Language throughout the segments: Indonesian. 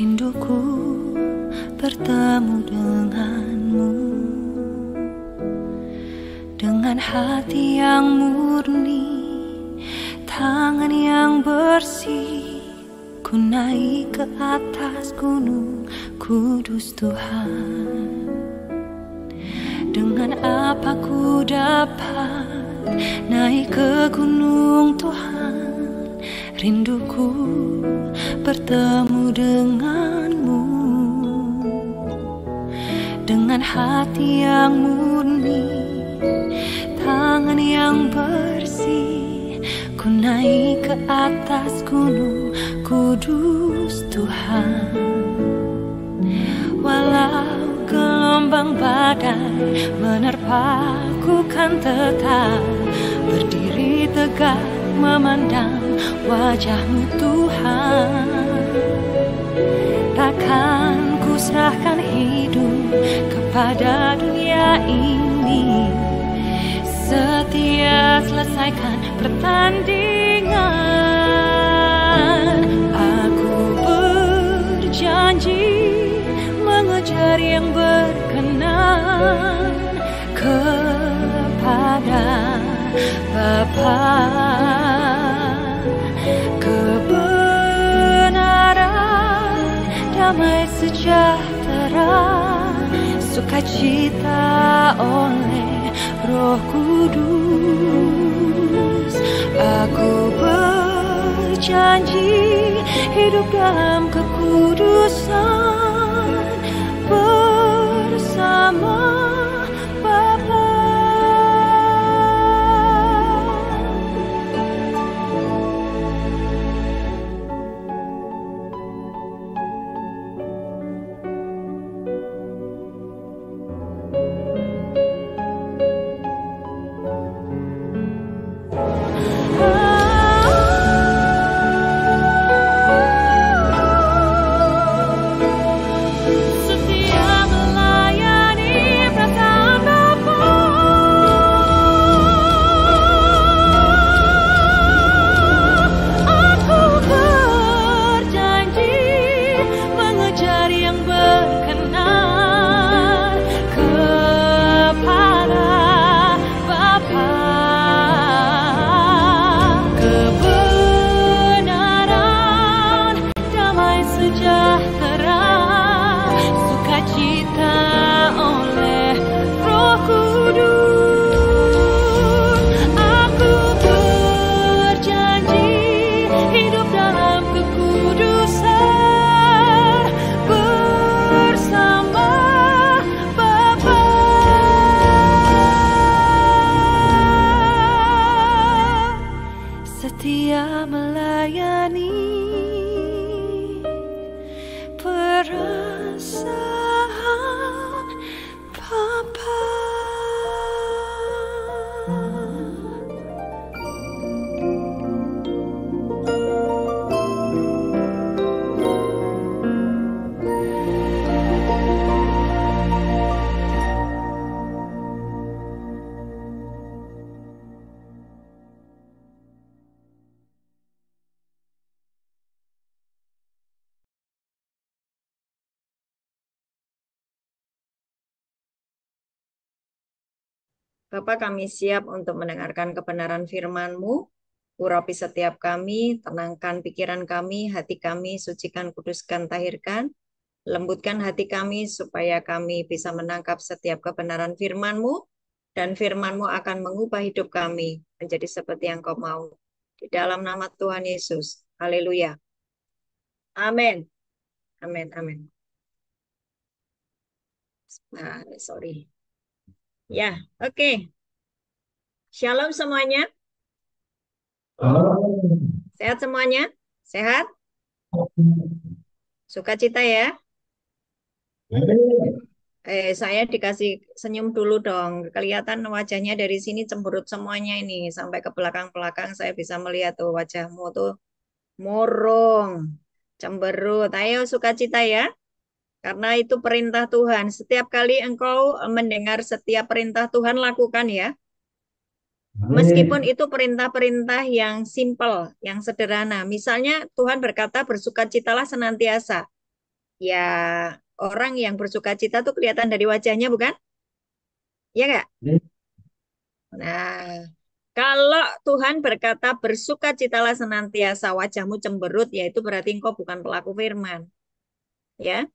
Rinduku bertemu denganmu, dengan hati yang murni, tangan yang bersih. Ku naik ke atas gunung kudus Tuhan. Dengan apa ku dapat naik ke gunung Tuhan? Rinduku bertemu denganmu, dengan hati yang murni, tangan yang bersih. Ku naik ke atas gunung kudus Tuhan. Walau gelombang badai menerpaku, kan tetap berdiri tegak memandang wajah-Mu Tuhan. Takkan ku serahkan hidup kepada dunia ini, setia selesaikan pertandingan. Aku berjanji mengejar yang berkenan kepada Bapa. Kebenaran, damai sejahtera, sukacita oleh Roh Kudus. Aku berjanji hidup dalam kekudusan bersama Bapa. Setia melayani perasaan Bapa. Bapa, kami siap untuk mendengarkan kebenaran firman-Mu. Urapi setiap kami, tenangkan pikiran kami, hati kami, sucikan, kuduskan, tahirkan. Lembutkan hati kami supaya kami bisa menangkap setiap kebenaran firman-Mu, dan firman-Mu akan mengubah hidup kami menjadi seperti yang Kau mau. Di dalam nama Tuhan Yesus. Haleluya. Amin. Amin. Amin. Sorry. Ya, oke. Shalom semuanya. Sehat semuanya? Sehat? Sukacita ya? Saya dikasih senyum dulu dong. Kelihatan wajahnya dari sini cemberut semuanya ini. Sampai ke belakang-belakang saya bisa melihat tuh wajahmu tuh murung, cemberut. Ayo sukacita ya. Karena itu perintah Tuhan. Setiap kali engkau mendengar setiap perintah Tuhan, lakukan ya. Meskipun itu perintah-perintah yang simple, yang sederhana. Misalnya Tuhan berkata bersukacitalah senantiasa. Ya, orang yang bersuka cita tuh kelihatan dari wajahnya, bukan? Iya nggak? Nah, kalau Tuhan berkata bersukacitalah senantiasa wajahmu cemberut, yaitu berarti engkau bukan pelaku firman. Ya,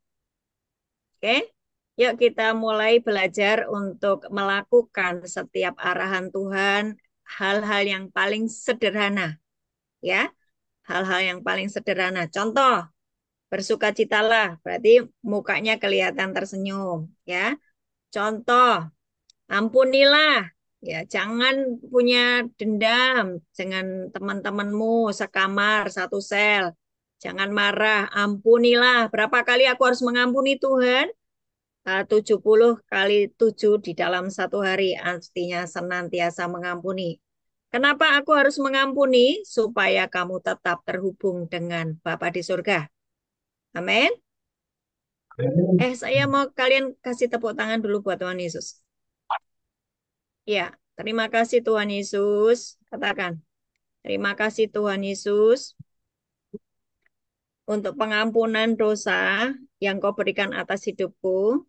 oke. Yuk kita mulai belajar untuk melakukan setiap arahan Tuhan, hal-hal yang paling sederhana. Ya, hal-hal yang paling sederhana. Contoh, bersukacitalah, berarti mukanya kelihatan tersenyum. Ya, contoh, ampunilah, ya jangan punya dendam dengan teman-temanmu sekamar, satu sel. Jangan marah, ampunilah. Berapa kali aku harus mengampuni Tuhan? 70 kali 7 di dalam satu hari, artinya senantiasa mengampuni. Kenapa aku harus mengampuni? Supaya kamu tetap terhubung dengan Bapa di surga. Amin. Saya mau kalian kasih tepuk tangan dulu buat Tuhan Yesus. Ya, terima kasih Tuhan Yesus. Katakan, terima kasih Tuhan Yesus untuk pengampunan dosa yang kau berikan atas hidupku.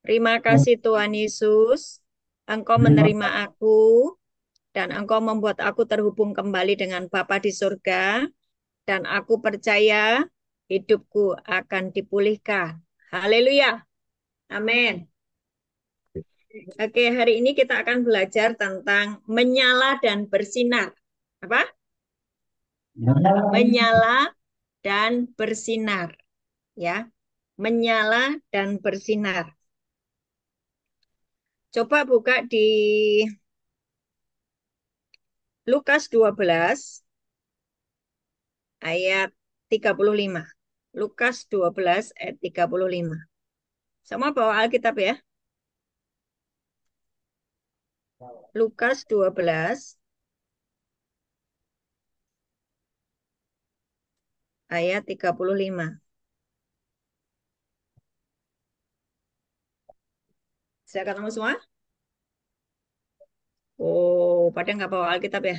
Terima kasih Tuhan Yesus, Engkau menerima aku dan Engkau membuat aku terhubung kembali dengan Bapa di surga dan aku percaya hidupku akan dipulihkan. Haleluya. Amin. Oke, hari ini kita akan belajar tentang menyala dan bersinar. Apa? Menyala dan bersinar, ya. Menyala dan bersinar. Coba buka di Lukas 12 ayat 35. Lukas 12 ayat 35. Semua bawa Alkitab ya. Lukas 12 ayat 35. Saya ketemu semua? Oh, pada nggak bawa Alkitab ya?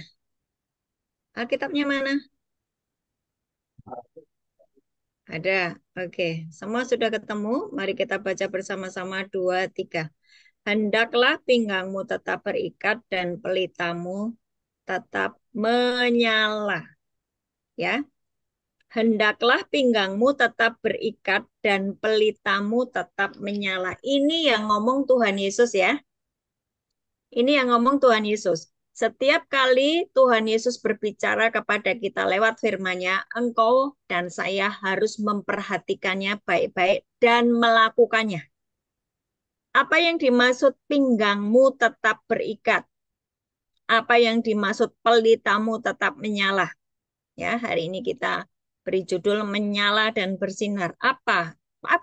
Alkitabnya mana? Ada. Oke, semua sudah ketemu. Mari kita baca bersama-sama. Dua, tiga. Hendaklah pinggangmu tetap berikat dan pelitamu tetap menyala. Ya, hendaklah pinggangmu tetap berikat dan pelitamu tetap menyala. Ini yang ngomong Tuhan Yesus ya. Ini yang ngomong Tuhan Yesus. Setiap kali Tuhan Yesus berbicara kepada kita lewat firman-Nya, engkau dan saya harus memperhatikannya baik-baik dan melakukannya. Apa yang dimaksud pinggangmu tetap berikat? Apa yang dimaksud pelitamu tetap menyala? Ya, hari ini kita beri judul menyala dan bersinar. Apa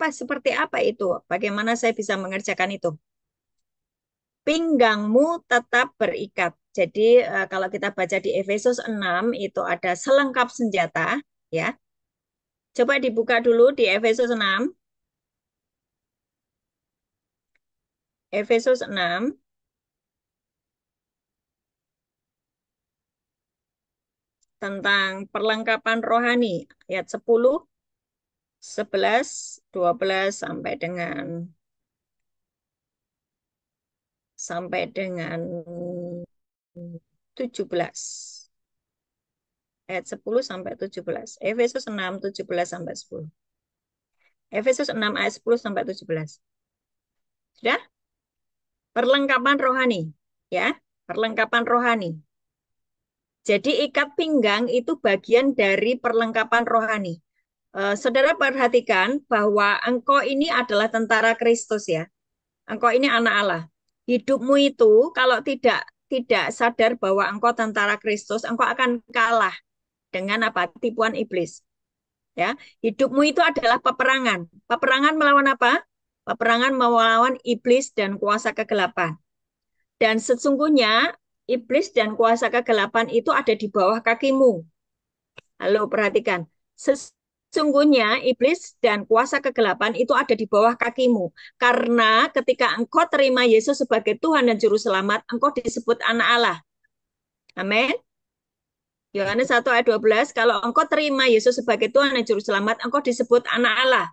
seperti apa itu? Bagaimana saya bisa mengerjakan itu? Pinggangmu tetap berikat. Jadi kalau kita baca di Efesus 6 itu ada selengkap senjata, ya. Coba dibuka dulu di Efesus 6. Efesus 6 tentang perlengkapan rohani ayat 10, 11, 12 sampai dengan 17. Ayat 10 sampai 17. Efesus 6, 17 sampai 10. Efesus 6 ayat 10 sampai 17. Sudah? Perlengkapan rohani, ya. Perlengkapan rohani. Jadi ikat pinggang itu bagian dari perlengkapan rohani. Saudara perhatikan bahwa engkau ini adalah tentara Kristus ya. Engkau ini anak Allah. Hidupmu itu kalau tidak sadar bahwa engkau tentara Kristus, engkau akan kalah dengan apa? Tipuan iblis. Ya, hidupmu itu adalah peperangan. Peperangan melawan apa? Peperangan melawan iblis dan kuasa kegelapan. Dan sesungguhnya iblis dan kuasa kegelapan itu ada di bawah kakimu. Halo, perhatikan. Sesungguhnya iblis dan kuasa kegelapan itu ada di bawah kakimu. Karena ketika engkau terima Yesus sebagai Tuhan dan Juru Selamat, engkau disebut anak Allah. Amin. Yohanes 1 ayat 12, kalau engkau terima Yesus sebagai Tuhan dan Juru Selamat, engkau disebut anak Allah.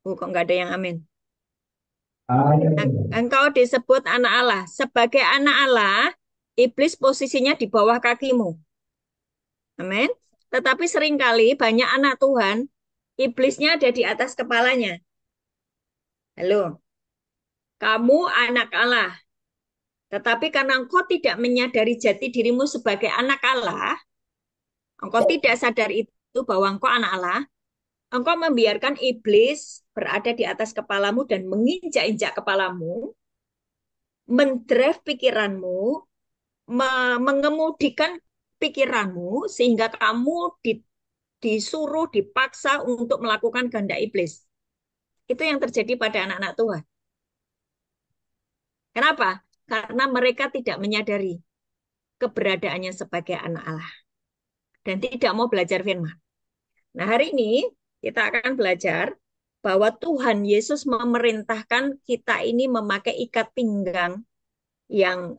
Kok nggak ada yang amin? Amin. Engkau disebut anak Allah. Sebagai anak Allah, iblis posisinya di bawah kakimu. Amin. Tetapi seringkali banyak anak Tuhan, iblisnya ada di atas kepalanya. Halo, kamu anak Allah. Tetapi karena engkau tidak menyadari jati dirimu sebagai anak Allah, engkau tidak sadar itu bahwa engkau anak Allah, engkau membiarkan iblis berada di atas kepalamu dan menginjak-injak kepalamu, mendrive pikiranmu, mengemudikan pikiranmu, sehingga kamu disuruh, dipaksa untuk melakukan kehendak iblis. Itu yang terjadi pada anak-anak Tuhan. Kenapa? Karena mereka tidak menyadari keberadaannya sebagai anak Allah dan tidak mau belajar firman. Nah, hari ini kita akan belajar bahwa Tuhan Yesus memerintahkan kita ini memakai ikat pinggang yang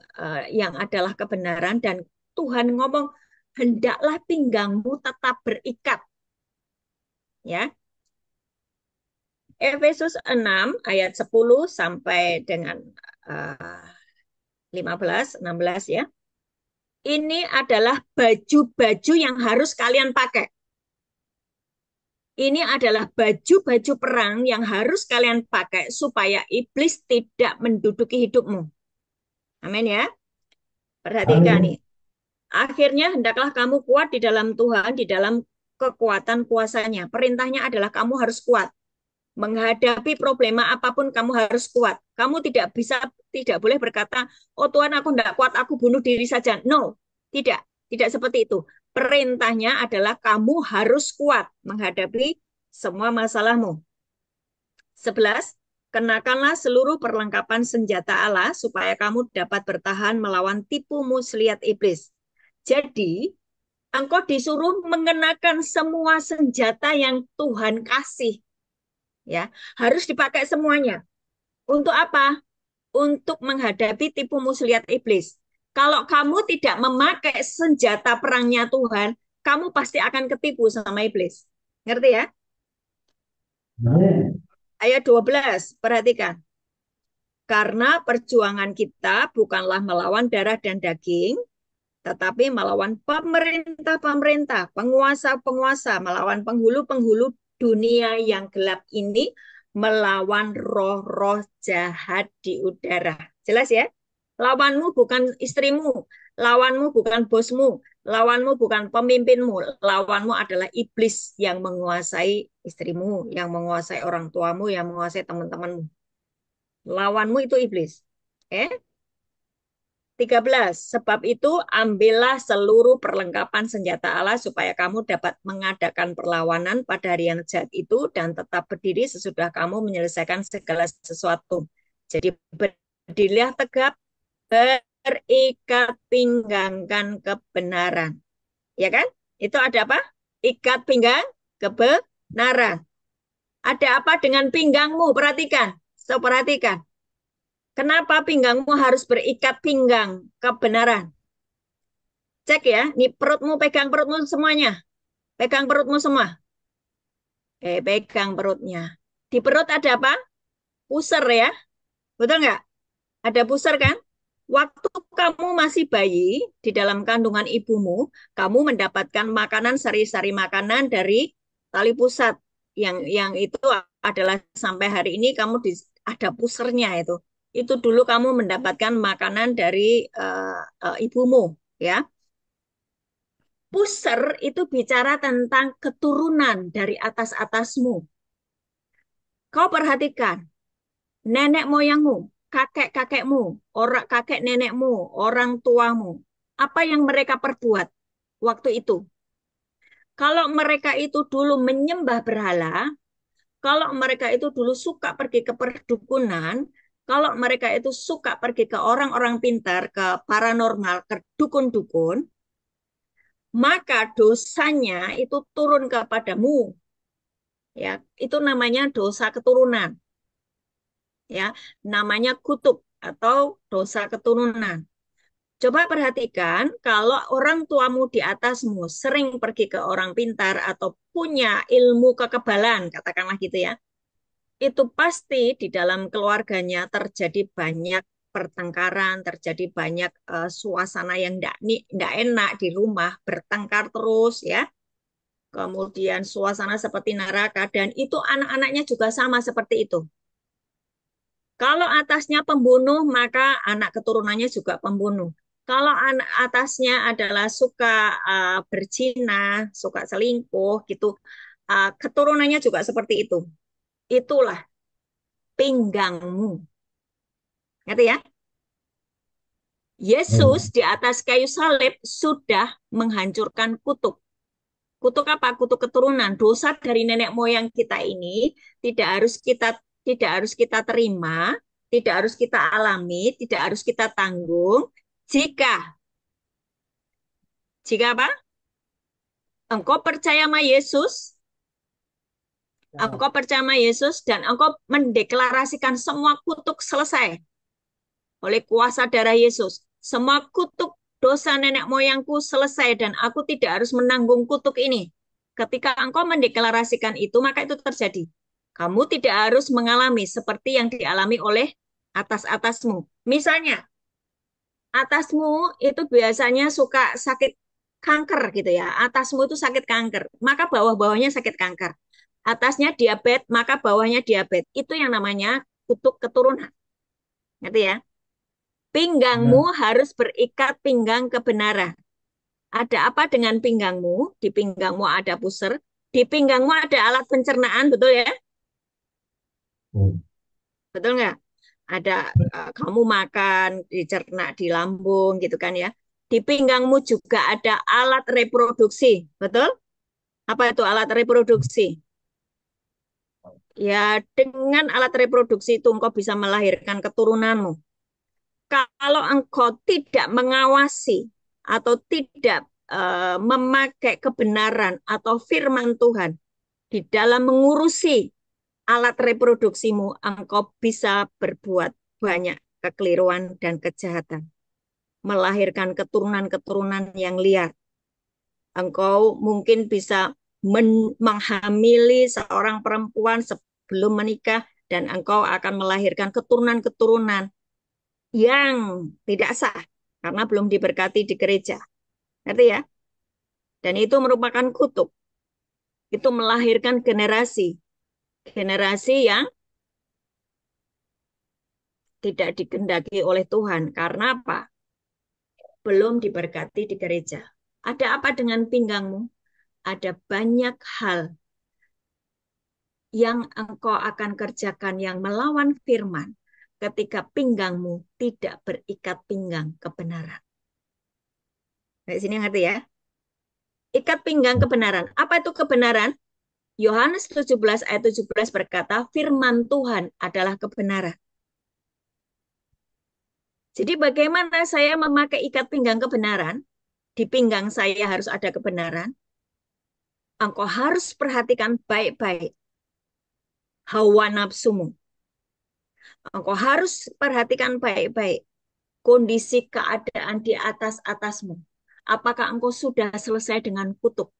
adalah kebenaran, dan Tuhan ngomong hendaklah pinggangmu tetap berikat. Ya. Efesus 6 ayat 10 sampai dengan 15, 16 ya. Ini adalah baju-baju yang harus kalian pakai. Ini adalah baju-baju perang yang harus kalian pakai supaya iblis tidak menduduki hidupmu. Amin ya. Perhatikan nih. Amin. Akhirnya hendaklah kamu kuat di dalam Tuhan, di dalam kekuatan kuasanya. Perintahnya adalah kamu harus kuat. Menghadapi problema apapun kamu harus kuat. Kamu tidak boleh berkata, oh Tuhan aku tidak kuat, aku bunuh diri saja. No, tidak seperti itu. Perintahnya adalah kamu harus kuat menghadapi semua masalahmu. 11, kenakanlah seluruh perlengkapan senjata Allah supaya kamu dapat bertahan melawan tipu muslihat iblis. Jadi, engkau disuruh mengenakan semua senjata yang Tuhan kasih. Ya, harus dipakai semuanya. Untuk apa? Untuk menghadapi tipu muslihat iblis. Kalau kamu tidak memakai senjata perangnya Tuhan, kamu pasti akan ketipu sama iblis. Ngerti ya? Amin. Ayat 12, perhatikan. Karena perjuangan kita bukanlah melawan darah dan daging, tetapi melawan pemerintah-pemerintah, penguasa-penguasa, melawan penghulu-penghulu dunia yang gelap ini, melawan roh-roh jahat di udara. Jelas ya? Lawanmu bukan istrimu, lawanmu bukan bosmu, lawanmu bukan pemimpinmu, lawanmu adalah iblis yang menguasai istrimu, yang menguasai orang tuamu, yang menguasai teman-temanmu. Lawanmu itu iblis. 13. Sebab itu ambillah seluruh perlengkapan senjata Allah supaya kamu dapat mengadakan perlawanan pada hari yang jahat itu dan tetap berdiri sesudah kamu menyelesaikan segala sesuatu. Jadi berdirilah tegap, berikat pinggangkan kebenaran. Ya kan? Itu ada apa? Ikat pinggang kebenaran. Ada apa dengan pinggangmu? Perhatikan. So, perhatikan. Kenapa pinggangmu harus berikat pinggang kebenaran? Cek ya, nih perutmu, pegang perutmu semuanya. Pegang perutmu semua. Pegang perutnya. Di perut ada apa? Puser ya. Betul nggak? Ada puser kan? Waktu kamu masih bayi di dalam kandungan ibumu, kamu mendapatkan makanan, sari-sari makanan dari tali pusat. Yang itu adalah sampai hari ini kamu ada pusernya itu. Itu dulu kamu mendapatkan makanan dari ibumu, ya. Puser itu bicara tentang keturunan dari atas-atasmu. Kau perhatikan, nenek moyangmu, kakek-kakekmu, orang kakek nenekmu, orang tuamu, apa yang mereka perbuat waktu itu? Kalau mereka itu dulu menyembah berhala, kalau mereka itu dulu suka pergi ke perdukunan, kalau mereka itu suka pergi ke orang-orang pintar, ke paranormal, ke dukun-dukun, maka dosanya itu turun kepadamu. Ya, itu namanya dosa keturunan. Ya, namanya kutuk atau dosa keturunan. Coba perhatikan kalau orang tuamu di atasmu sering pergi ke orang pintar atau punya ilmu kekebalan, katakanlah gitu ya. itu pasti di dalam keluarganya terjadi banyak pertengkaran, terjadi banyak suasana yang tidak enak di rumah, bertengkar terus ya. Kemudian suasana seperti neraka dan itu anak-anaknya juga sama seperti itu. Kalau atasnya pembunuh, maka anak keturunannya juga pembunuh. Kalau anak atasnya adalah suka berzina, suka selingkuh gitu, keturunannya juga seperti itu. Itulah pinggangmu. Ngerti ya? Yesus Hmm. di atas kayu salib sudah menghancurkan kutuk. Kutuk apa? Kutuk keturunan. Dosa dari nenek moyang kita ini tidak harus kita terima, tidak harus kita alami, tidak harus kita tanggung. Jika jika apa? Engkau percaya sama Yesus, engkau percaya sama Yesus dan engkau mendeklarasikan semua kutuk selesai oleh kuasa darah Yesus. Semua kutuk dosa nenek moyangku selesai dan aku tidak harus menanggung kutuk ini. Ketika engkau mendeklarasikan itu, maka itu terjadi. Kamu tidak harus mengalami seperti yang dialami oleh atas-atasmu. Misalnya, atasmu itu biasanya suka sakit kanker gitu ya. Atasmu itu sakit kanker, maka bawah-bawahnya sakit kanker. Atasnya diabetes, maka bawahnya diabetes. Itu yang namanya kutuk keturunan. Ngerti ya? Pinggangmu Ya. harus berikat pinggang kebenaran. Ada apa dengan pinggangmu? Di pinggangmu ada pusar. Di pinggangmu ada alat pencernaan, betul ya? Hmm. Betul nggak? Ada kamu makan, dicerna di lambung gitu kan ya. Di pinggangmu juga ada alat reproduksi, betul? Apa itu alat reproduksi? Ya, dengan alat reproduksi itu engkau bisa melahirkan keturunanmu. Kalau engkau tidak mengawasi atau tidak memakai kebenaran atau firman Tuhan di dalam mengurusi alat reproduksimu, engkau bisa berbuat banyak kekeliruan dan kejahatan, melahirkan keturunan-keturunan yang liar. Engkau mungkin bisa menghamili seorang perempuan sebelum menikah dan engkau akan melahirkan keturunan-keturunan yang tidak sah karena belum diberkati di gereja. Ngerti ya? Dan itu merupakan kutuk. Itu melahirkan generasi yang tidak dikehendaki oleh Tuhan. Karena apa? Belum diberkati di gereja. Ada apa dengan pinggangmu? Ada banyak hal yang engkau akan kerjakan yang melawan firman ketika pinggangmu tidak berikat pinggang kebenaran. Nah, di sini ngerti ya? Ikat pinggang kebenaran. Apa itu kebenaran? Yohanes 17 ayat 17 berkata, firman Tuhan adalah kebenaran. Jadi bagaimana saya memakai ikat pinggang kebenaran? Di pinggang saya harus ada kebenaran. Engkau harus perhatikan baik-baik hawa nafsumu. Engkau harus perhatikan baik-baik kondisi keadaan di atasmu. Apakah engkau sudah selesai dengan kutuk?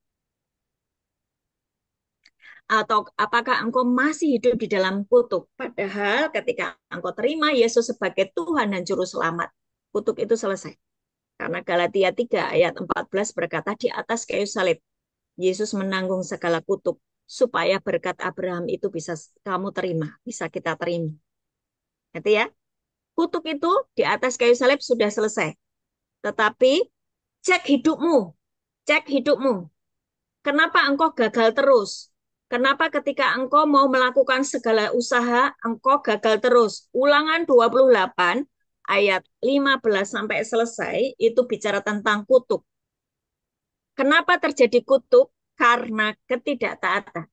Atau apakah engkau masih hidup di dalam kutuk? Padahal ketika engkau terima Yesus sebagai Tuhan dan Juru Selamat, kutuk itu selesai. Karena Galatia 3 ayat 14 berkata di atas kayu salib, Yesus menanggung segala kutuk supaya berkat Abraham itu bisa kamu terima, bisa kita terima. Nanti ya, kutuk itu di atas kayu salib sudah selesai. Tetapi cek hidupmu, cek hidupmu. Kenapa engkau gagal terus? Kenapa ketika engkau mau melakukan segala usaha, engkau gagal terus? Ulangan 28 ayat 15 sampai selesai itu bicara tentang kutuk. Kenapa terjadi kutuk? Karena ketidaktaatan.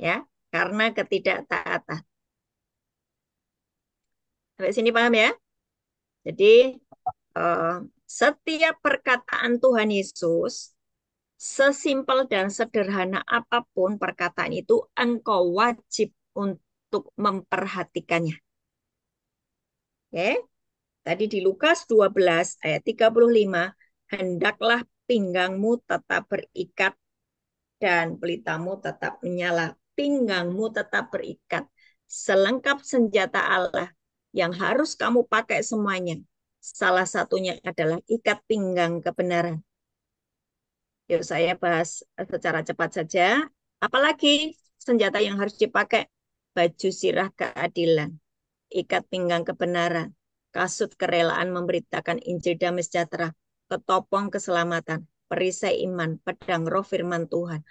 Ya, karena ketidaktaatan. Sampai sini paham ya? Jadi eh, setiap perkataan Tuhan Yesus, sesimpel dan sederhana apapun perkataan itu, engkau wajib untuk memperhatikannya. Oke? Tadi di Lukas 12 ayat 35, hendaklah pinggangmu tetap berikat dan pelitamu tetap menyala. pinggangmu tetap berikat. Selengkap senjata Allah yang harus kamu pakai semuanya. Salah satunya adalah ikat pinggang kebenaran. Yuk saya bahas secara cepat saja. Apalagi senjata yang harus dipakai? Baju sirah keadilan, ikat pinggang kebenaran, kasut kerelaan memberitakan Injil damai sejahtera, ketopong keselamatan, perisai iman, pedang roh firman Tuhan.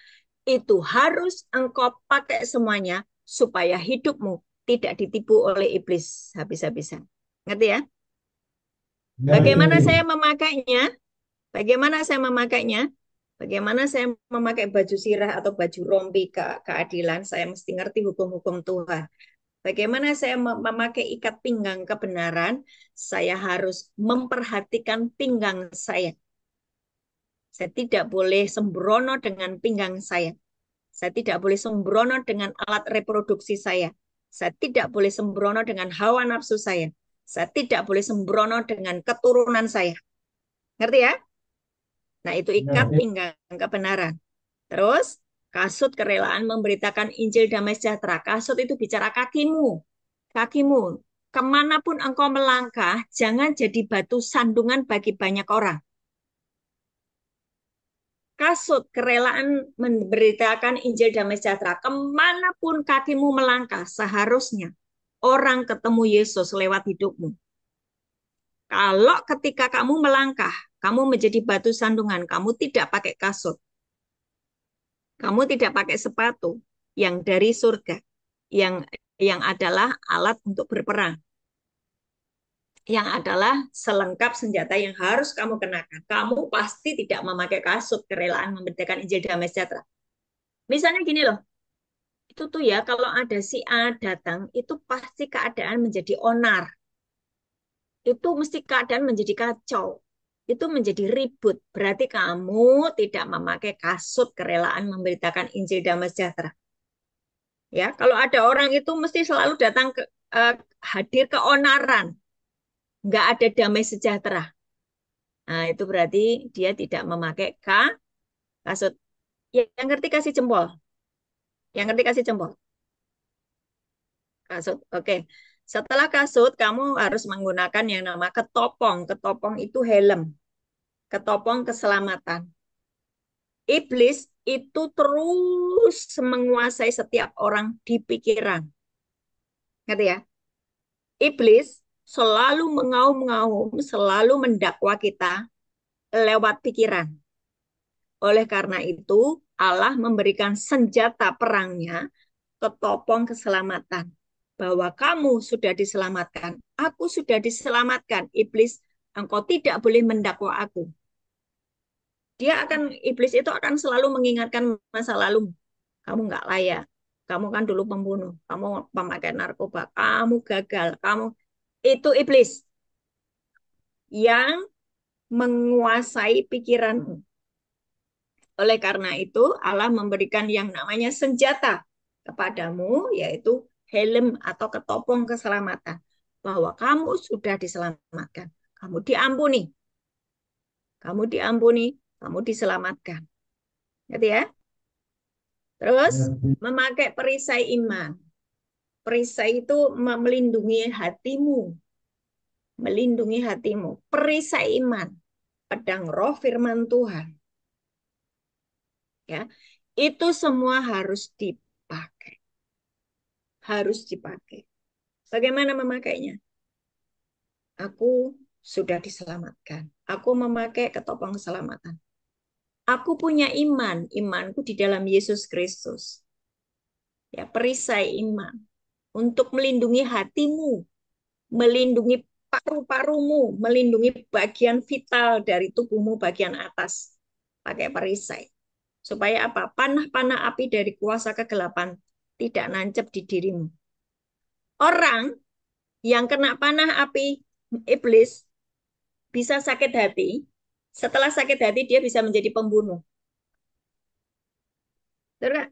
Itu harus engkau pakai semuanya supaya hidupmu tidak ditipu oleh iblis habis-habisan. Ngerti ya? Ya, Bagaimana ngerti. saya memakainya? Bagaimana saya memakainya? Bagaimana saya memakai baju sirah atau baju rompi keadilan? Saya mesti ngerti hukum-hukum Tuhan. Bagaimana saya memakai ikat pinggang kebenaran? Saya harus memperhatikan pinggang saya. Saya tidak boleh sembrono dengan pinggang saya. Saya tidak boleh sembrono dengan alat reproduksi saya. Saya tidak boleh sembrono dengan hawa nafsu saya. Saya tidak boleh sembrono dengan keturunan saya. Ngerti ya? Nah, itu Ya, ikat ngerti. pinggang kebenaran. Terus, kasut kerelaan memberitakan Injil damai sejahtera. Kasut itu bicara kakimu. Kakimu. Kemanapun engkau melangkah, jangan jadi batu sandungan bagi banyak orang. Kasut kerelaan memberitakan Injil damai sejahtera. Kemanapun kakimu melangkah, seharusnya orang ketemu Yesus lewat hidupmu. Kalau ketika kamu melangkah, kamu menjadi batu sandungan, kamu tidak pakai kasut, kamu tidak pakai sepatu yang dari surga, yang adalah alat untuk berperang, yang adalah selengkap senjata yang harus kamu kenakan. Kamu pasti tidak memakai kasut kerelaan memberitakan Injil damai sejahtera. Misalnya gini loh, itu tuh ya kalau ada si A datang, itu pasti keadaan menjadi onar. Itu mesti keadaan menjadi kacau. Itu menjadi ribut. Berarti kamu tidak memakai kasut kerelaan memberitakan Injil damai sejahtera. Ya, kalau ada orang itu mesti selalu datang hadir keonaran, nggak ada damai sejahtera. Nah, itu berarti dia tidak memakai kasut. Yang ngerti kasih jempol. Yang ngerti kasih jempol. Kasut. Oke. Setelah kasut, kamu harus menggunakan yang nama ketopong. Ketopong itu helm. Ketopong keselamatan. Iblis itu terus menguasai setiap orang di pikiran. Ngerti ya? Iblis selalu mengaum-ngaum, selalu mendakwa kita lewat pikiran. Oleh karena itu, Allah memberikan senjata perangnya, ketopong keselamatan. Bahwa kamu sudah diselamatkan, aku sudah diselamatkan. Iblis, engkau tidak boleh mendakwa aku. Iblis itu akan selalu mengingatkan masa lalu. Kamu nggak layak. Kamu kan dulu pembunuh. Kamu pemakai narkoba. Kamu gagal. Itu iblis yang menguasai pikiranmu. Oleh karena itu, Allah memberikan yang namanya senjata kepadamu, yaitu helm atau ketopong keselamatan. Bahwa kamu sudah diselamatkan. Kamu diampuni. Kamu diampuni. Kamu diselamatkan. Gitu ya. Terus, Ya, ngerti. memakai perisai iman. Perisai itu melindungi hatimu. Melindungi hatimu. Perisai iman. Pedang roh firman Tuhan. Ya, itu semua harus dipakai. Harus dipakai. Bagaimana memakainya? Aku sudah diselamatkan. Aku memakai ketopong keselamatan. Aku punya iman. Imanku di dalam Yesus Kristus. Ya, perisai iman untuk melindungi hatimu, melindungi paru-parumu, melindungi bagian vital dari tubuhmu bagian atas. Pakai perisai. Supaya apa? Panah-panah api dari kuasa kegelapan tidak nancep di dirimu. Orang yang kena panah api iblis bisa sakit hati. Setelah sakit hati dia bisa menjadi pembunuh. Terus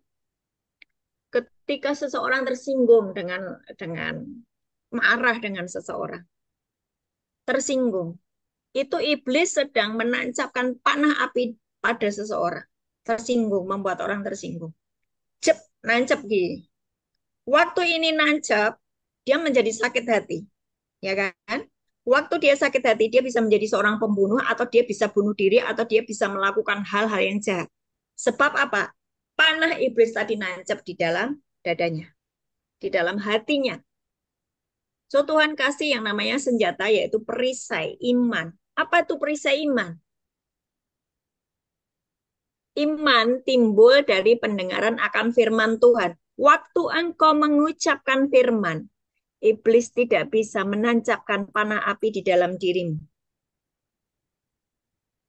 ketika seseorang tersinggung dengan marah dengan seseorang, tersinggung, itu iblis sedang menancapkan panah api pada seseorang. Tersinggung, membuat orang tersinggung. Cep, nancep gini. Waktu ini nancep, dia menjadi sakit hati, ya kan? Waktu dia sakit hati, dia bisa menjadi seorang pembunuh, atau dia bisa bunuh diri, atau dia bisa melakukan hal-hal yang jahat. Sebab apa? Panah iblis tadi nancep di dalam dadanya, di dalam hatinya. So Tuhan kasih yang namanya senjata, yaitu perisai iman. Apa itu perisai iman? Iman timbul dari pendengaran akan firman Tuhan. Waktu engkau mengucapkan firman, iblis tidak bisa menancapkan panah api di dalam dirimu.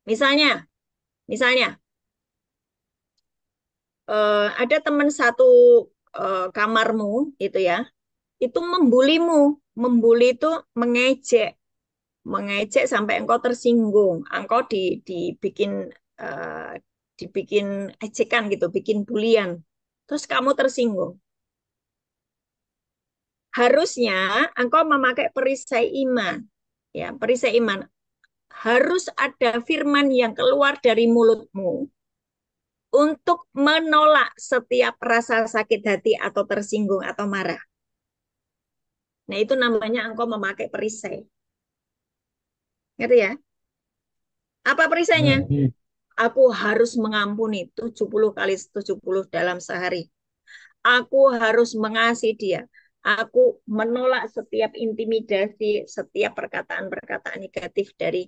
Misalnya, misalnya ada teman satu kamarmu itu ya, itu membulimu. Membuli itu mengejek, mengejek sampai engkau tersinggung, engkau dibikin eh, dibikin ejekan gitu, bikin bulian. Terus kamu tersinggung. Harusnya engkau memakai perisai iman. Ya, perisai iman. Harus ada firman yang keluar dari mulutmu untuk menolak setiap rasa sakit hati atau tersinggung atau marah. Nah, itu namanya engkau memakai perisai. Ngerti ya? Apa perisainya? Ngerti. Aku harus mengampuni 70 kali 70 dalam sehari. Aku harus mengasihi dia. Aku menolak setiap intimidasi, setiap perkataan-perkataan negatif dari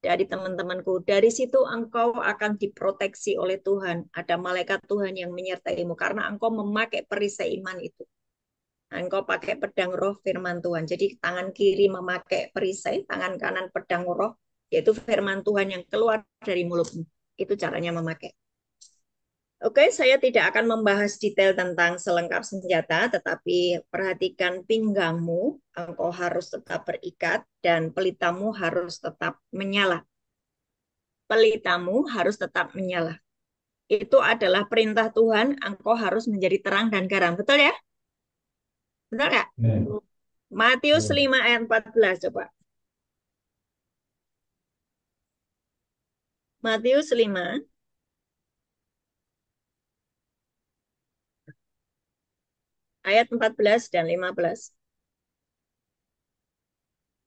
teman-temanku. Dari situ engkau akan diproteksi oleh Tuhan. Ada malaikat Tuhan yang menyertaimu karena engkau memakai perisai iman itu. Engkau pakai pedang roh firman Tuhan. Jadi tangan kiri memakai perisai, tangan kanan pedang roh, yaitu firman Tuhan yang keluar dari mulutmu. Itu caranya memakai. Oke, saya tidak akan membahas detail tentang selengkap senjata, tetapi perhatikan pinggangmu, engkau harus tetap berikat, dan pelitamu harus tetap menyala. Pelitamu harus tetap menyala. Itu adalah perintah Tuhan, engkau harus menjadi terang dan garam. Betul ya? Betul nggak? Nih. Matius 5 ayat 14, coba. Matius 5 ayat 14 dan 15.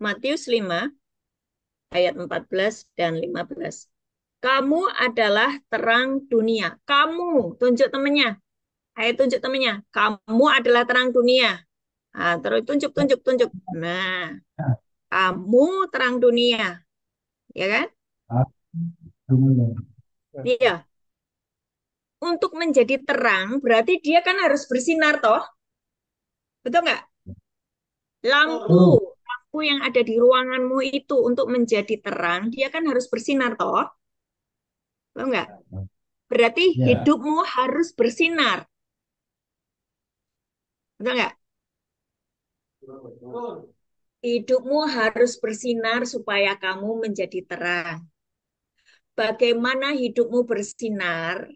Matius 5 ayat 14 dan 15. Kamu adalah terang dunia. Kamu, tunjuk temannya. Ayo tunjuk temannya. Kamu adalah terang dunia. Nah, terus tunjuk, tunjuk, tunjuk. Nah, kamu terang dunia. Ya kan? Dunia. Iya. Untuk menjadi terang, berarti dia kan harus bersinar, toh? Betul nggak? Lampu, Tuh. lampu yang ada di ruanganmu itu untuk menjadi terang, dia kan harus bersinar, toh? Betul nggak? Berarti Ya. hidupmu harus bersinar. Betul nggak? Hidupmu harus bersinar supaya kamu menjadi terang. Bagaimana hidupmu bersinar?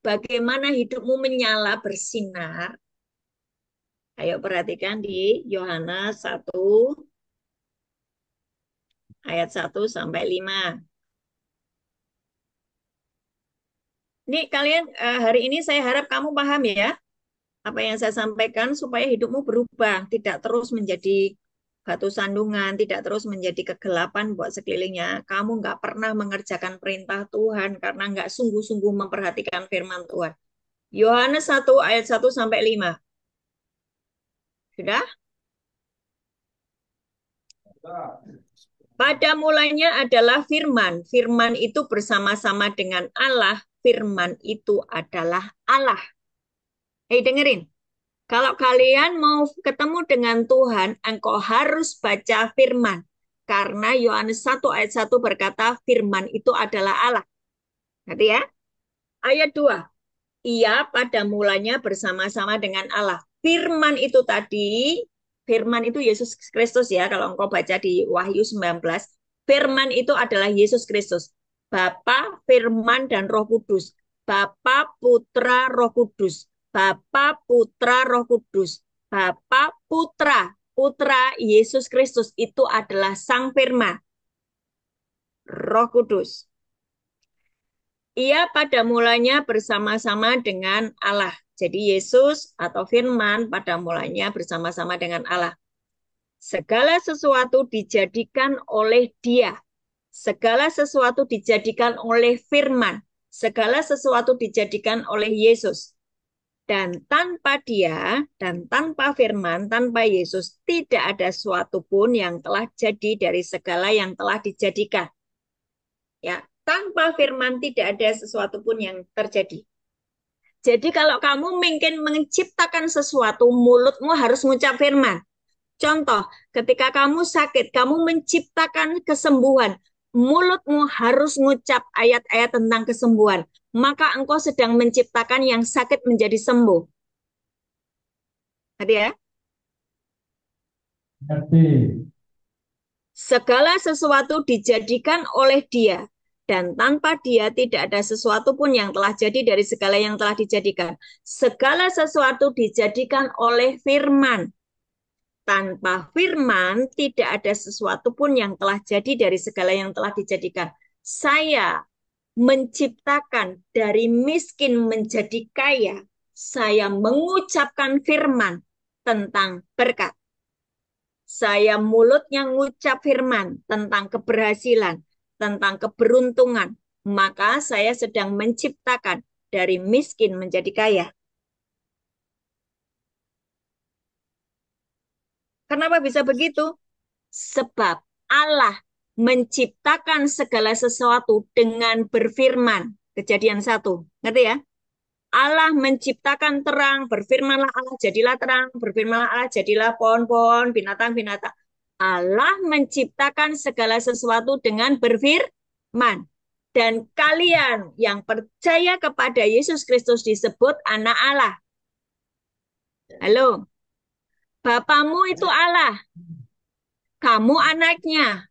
Bagaimana hidupmu menyala bersinar? Ayo perhatikan di Yohanes 1 ayat 1 sampai 5. Ini kalian hari ini saya harap kamu paham ya apa yang saya sampaikan supaya hidupmu berubah, tidak terus menjadi batu sandungan, tidak terus menjadi kegelapan buat sekelilingnya. Kamu nggak pernah mengerjakan perintah Tuhan karena nggak sungguh-sungguh memperhatikan firman Tuhan. Yohanes 1 ayat 1 sampai 5. Sudah? Pada mulanya adalah firman. Firman itu bersama-sama dengan Allah. Firman itu adalah Allah. Hei, dengerin. Kalau kalian mau ketemu dengan Tuhan, engkau harus baca firman. Karena Yohanes 1 ayat 1 berkata, firman itu adalah Allah. Nanti ya. Ayat 2. Ia pada mulanya bersama-sama dengan Allah. Firman itu tadi, firman itu Yesus Kristus ya, kalau engkau baca di Wahyu 19, firman itu adalah Yesus Kristus. Bapa, Firman, dan Roh Kudus. Bapa, Putra, Roh Kudus. Bapa, Putra, Roh Kudus. Bapa, Putra. Putra Yesus Kristus itu adalah Sang Firman. Roh Kudus. Ia pada mulanya bersama-sama dengan Allah. Jadi Yesus atau firman pada mulanya bersama-sama dengan Allah. Segala sesuatu dijadikan oleh Dia. Segala sesuatu dijadikan oleh firman. Segala sesuatu dijadikan oleh Yesus. Dan tanpa Dia dan tanpa firman, tanpa Yesus, tidak ada suatu pun yang telah jadi dari segala yang telah dijadikan. Ya, tanpa firman tidak ada sesuatu pun yang terjadi. Jadi kalau kamu mungkin menciptakan sesuatu, mulutmu harus mengucap firman. Contoh, ketika kamu sakit, kamu menciptakan kesembuhan, mulutmu harus mengucap ayat-ayat tentang kesembuhan. Maka engkau sedang menciptakan yang sakit menjadi sembuh. Hati ya. Ngerti. Segala sesuatu dijadikan oleh Dia, dan tanpa Dia tidak ada sesuatu pun yang telah jadi dari segala yang telah dijadikan. Segala sesuatu dijadikan oleh firman. Tanpa firman tidak ada sesuatu pun yang telah jadi dari segala yang telah dijadikan. Saya menciptakan dari miskin menjadi kaya. Saya mengucapkan firman tentang berkat. Saya mulutnya ngucap firman tentang keberhasilan, tentang keberuntungan. Maka saya sedang menciptakan dari miskin menjadi kaya. Kenapa bisa begitu? Sebab Allah menciptakan segala sesuatu dengan berfirman. Kejadian 1. Ngerti ya? Allah menciptakan terang, berfirmanlah Allah, jadilah terang, berfirmanlah Allah, jadilah pohon-pohon, binatang-binatang. Allah menciptakan segala sesuatu dengan berfirman. Dan kalian yang percaya kepada Yesus Kristus disebut anak Allah. Halo, Bapamu itu Allah, kamu anaknya.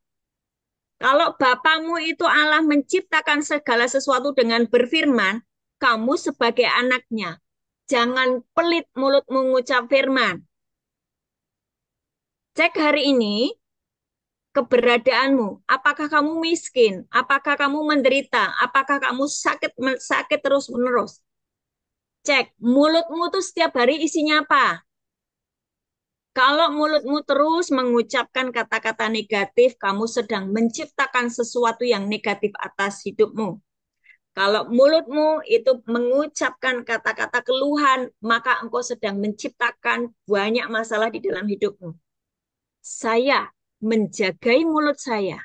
Kalau Bapamu itu Allah menciptakan segala sesuatu dengan berfirman, kamu sebagai anaknya, jangan pelit mulut mengucap firman. Cek hari ini keberadaanmu. Apakah kamu miskin? Apakah kamu menderita? Apakah kamu sakit terus-menerus? Cek, mulutmu tuh setiap hari isinya apa? Kalau mulutmu terus mengucapkan kata-kata negatif, kamu sedang menciptakan sesuatu yang negatif atas hidupmu. Kalau mulutmu itu mengucapkan kata-kata keluhan, maka engkau sedang menciptakan banyak masalah di dalam hidupmu. Saya menjagai mulut saya,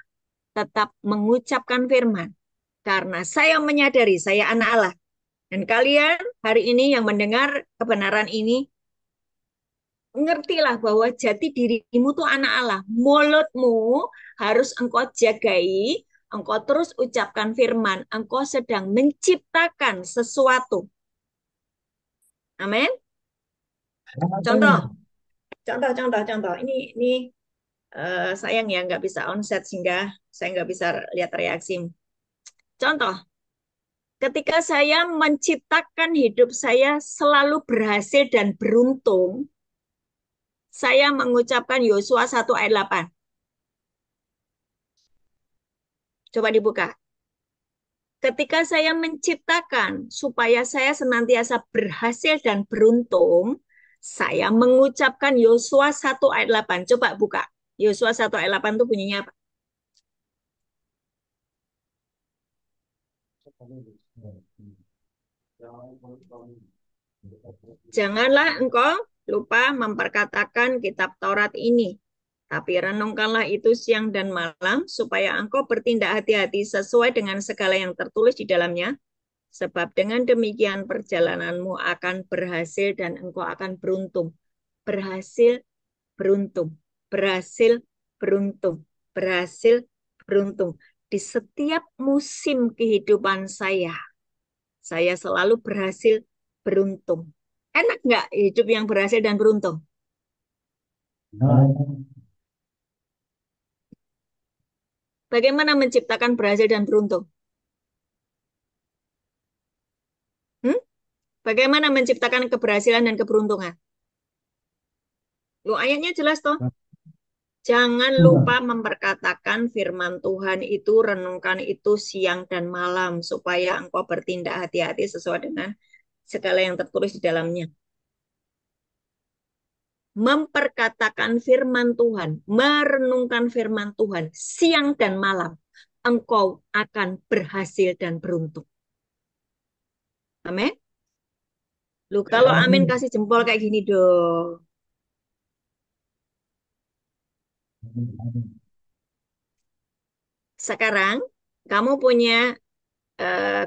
tetap mengucapkan firman. Karena saya menyadari saya anak Allah. Dan kalian hari ini yang mendengar kebenaran ini, ngertilah bahwa jati dirimu tuh anak Allah. Mulutmu harus engkau jagai, engkau terus ucapkan firman, engkau sedang menciptakan sesuatu. Amin. Contoh, Amin. contoh. Ini sayang ya nggak bisa onset sehingga saya nggak bisa lihat reaksi. Contoh, ketika saya menciptakan hidup saya selalu berhasil dan beruntung, saya mengucapkan Yosua 1 ayat 8. Coba dibuka. Ketika saya menciptakan supaya saya senantiasa berhasil dan beruntung, saya mengucapkan Yosua 1 ayat 8. Coba buka. Yosua 1 ayat 8 itu bunyinya apa? Janganlah engkau lupa memperkatakan kitab Taurat ini, tapi renungkanlah itu siang dan malam, supaya engkau bertindak hati-hati sesuai dengan segala yang tertulis di dalamnya, sebab dengan demikian perjalananmu akan berhasil dan engkau akan beruntung. Berhasil, beruntung. Berhasil, beruntung. Berhasil, beruntung. Di setiap musim kehidupan saya selalu berhasil, beruntung. Enak nggak hidup yang berhasil dan beruntung? Nah, Bagaimana menciptakan berhasil dan beruntung? Hmm? Bagaimana menciptakan keberhasilan dan keberuntungan? Lu ayatnya jelas toh? Jangan lupa memperkatakan firman Tuhan itu, renungkan itu siang dan malam, supaya engkau bertindak hati-hati sesuai dengan segala yang tertulis di dalamnya. Memperkatakan firman Tuhan, merenungkan firman Tuhan siang dan malam, engkau akan berhasil dan beruntung. Amin. Lu kalau amin kasih jempol kayak gini dong. Sekarang kamu punya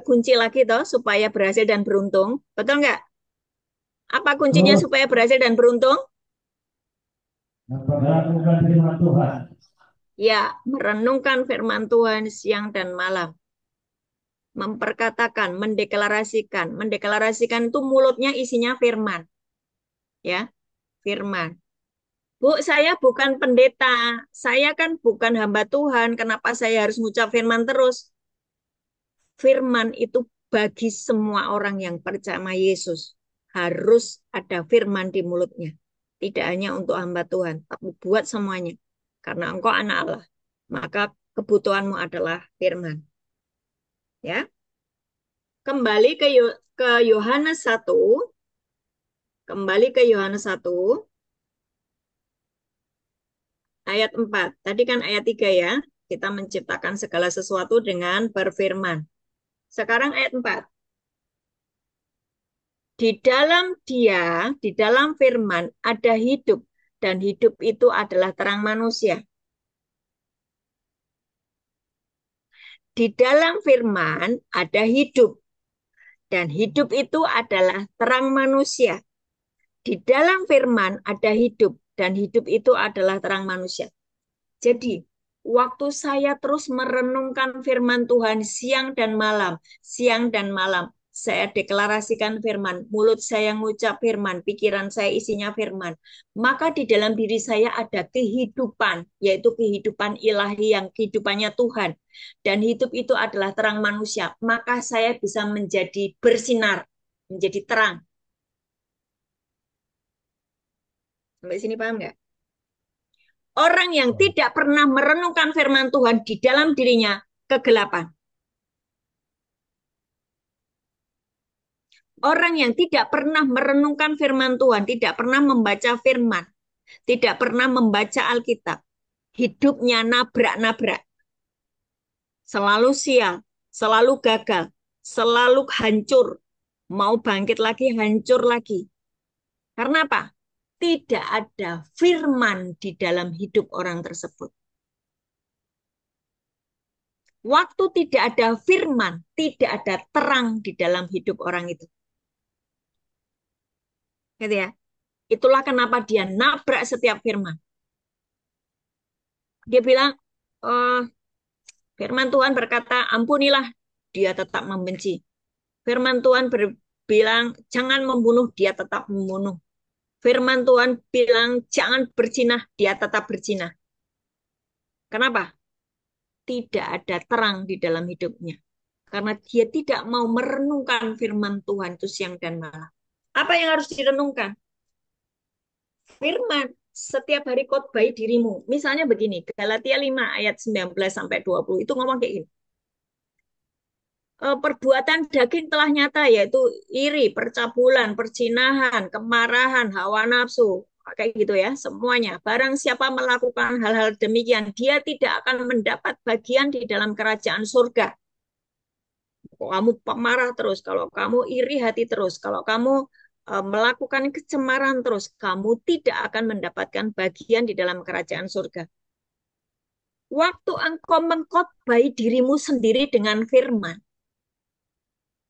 kunci lagi toh supaya berhasil dan beruntung. Betul nggak? Apa kuncinya supaya berhasil dan beruntung? Memperhatikan firman Tuhan. Ya, merenungkan firman Tuhan siang dan malam. Memperkatakan, mendeklarasikan. Mendeklarasikan itu mulutnya isinya firman. Ya, firman. Bu, saya bukan pendeta. Saya kan bukan hamba Tuhan. Kenapa saya harus ngucap firman terus? Firman itu bagi semua orang yang percaya sama Yesus. Harus ada firman di mulutnya. Tidak hanya untuk hamba Tuhan, tapi buat semuanya. Karena engkau anak Allah. Maka kebutuhanmu adalah firman. Ya. Kembali ke Yohanes 1. Kembali ke Yohanes 1 ayat 4. Tadi kan ayat 3 ya. Kita menciptakan segala sesuatu dengan berfirman. Sekarang ayat 4. Di dalam dia, di dalam firman ada hidup. Dan hidup itu adalah terang manusia. Di dalam firman ada hidup. Dan hidup itu adalah terang manusia. Di dalam firman ada hidup. Dan hidup itu adalah terang manusia. Jadi, waktu saya terus merenungkan firman Tuhan siang dan malam, saya deklarasikan firman, mulut saya ngucap firman, pikiran saya isinya firman. Maka di dalam diri saya ada kehidupan, yaitu kehidupan ilahi yang kehidupannya Tuhan. Dan hidup itu adalah terang manusia. Maka saya bisa menjadi bersinar, menjadi terang. Sampai sini paham nggak? Orang yang tidak pernah merenungkan firman Tuhan di dalam dirinya, kegelapan. Orang yang tidak pernah merenungkan firman Tuhan, tidak pernah membaca firman, tidak pernah membaca Alkitab, hidupnya nabrak-nabrak, selalu sial, selalu gagal, selalu hancur, mau bangkit lagi, hancur lagi. Karena apa? Tidak ada firman di dalam hidup orang tersebut. Waktu tidak ada firman, tidak ada terang di dalam hidup orang itu. Gitu ya. Itulah kenapa dia nabrak setiap firman. Dia bilang, firman Tuhan berkata, ampunilah, dia tetap membenci. Firman Tuhan bilang, jangan membunuh, dia tetap membunuh. Firman Tuhan bilang, jangan berzinah, dia tetap berzinah. Kenapa? Tidak ada terang di dalam hidupnya. Karena dia tidak mau merenungkan firman Tuhan itu siang dan malam. Apa yang harus direnungkan? Firman. Setiap hari khotbah dirimu. Misalnya begini, Galatia 5 ayat 19 sampai 20 itu ngomong kayak gini. Perbuatan daging telah nyata, yaitu iri, percabulan, perzinahan, kemarahan, hawa nafsu, kayak gitu ya, semuanya. Barang siapa melakukan hal-hal demikian, dia tidak akan mendapat bagian di dalam kerajaan surga. Kalau kamu pemarah terus, kalau kamu iri hati terus, kalau kamu melakukan kecemaran terus, kamu tidak akan mendapatkan bagian di dalam kerajaan surga. Waktu engkau mengkhotbahi dirimu sendiri dengan firman,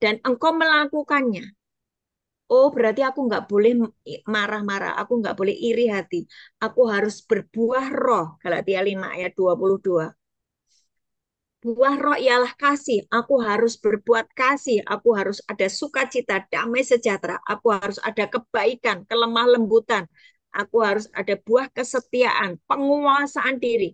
dan engkau melakukannya, oh berarti aku nggak boleh marah-marah, aku nggak boleh iri hati, aku harus berbuah roh, Galatia 5 ayat 22. Buah roh ialah kasih. Aku harus berbuat kasih. Aku harus ada sukacita, damai sejahtera. Aku harus ada kebaikan, kelemah lembutan. Aku harus ada buah kesetiaan, penguasaan diri.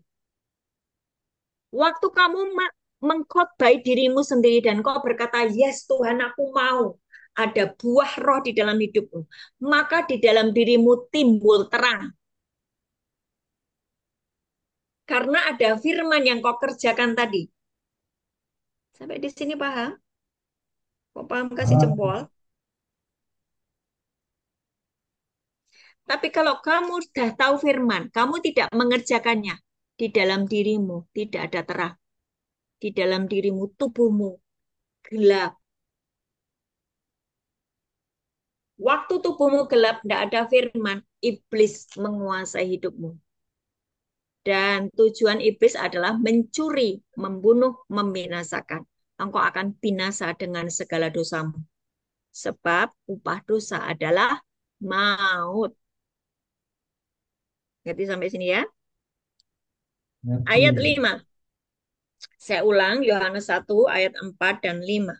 Waktu kamu mengkhotbah dirimu sendiri dan kau berkata, yes Tuhan aku mau. Ada buah roh di dalam hidupmu. Maka di dalam dirimu timbul terang. Karena ada firman yang kau kerjakan tadi. Sampai di sini paham? Kau paham kasih Paham. jempol? Tapi kalau kamu sudah tahu firman, kamu tidak mengerjakannya, di dalam dirimu tidak ada terang. Di dalam dirimu, tubuhmu gelap. Waktu tubuhmu gelap, tidak ada firman, iblis menguasai hidupmu. Dan tujuan iblis adalah mencuri, membunuh, membinasakan. Engkau akan binasa dengan segala dosamu. Sebab upah dosa adalah maut. Ngerti sampai sini ya? Ngerti. Ayat 5. Saya ulang, Yohanes 1 ayat 4 dan 5.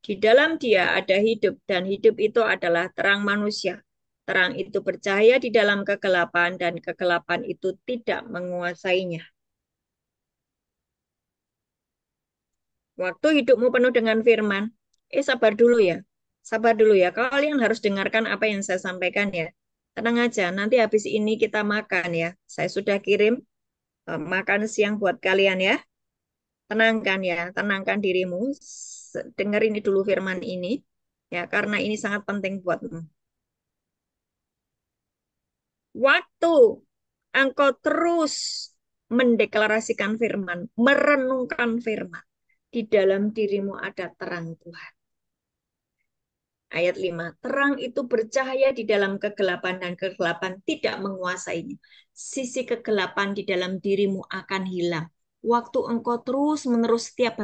Di dalam dia ada hidup, dan hidup itu adalah terang manusia. Terang itu bercahaya di dalam kegelapan, dan kegelapan itu tidak menguasainya. Waktu hidupmu penuh dengan firman, sabar dulu ya. Sabar dulu ya. Kalian harus dengarkan apa yang saya sampaikan ya. Tenang aja, nanti habis ini kita makan ya. Saya sudah kirim makan siang buat kalian ya. Tenangkan ya, tenangkan dirimu. Dengar ini dulu firman ini. Ya, karena ini sangat penting buatmu. Waktu engkau terus mendeklarasikan firman, merenungkan firman, di dalam dirimu ada terang Tuhan. Ayat 5, terang itu bercahaya di dalam kegelapan dan kegelapan tidak menguasainya. Sisi kegelapan di dalam dirimu akan hilang. Waktu engkau terus-menerus setiap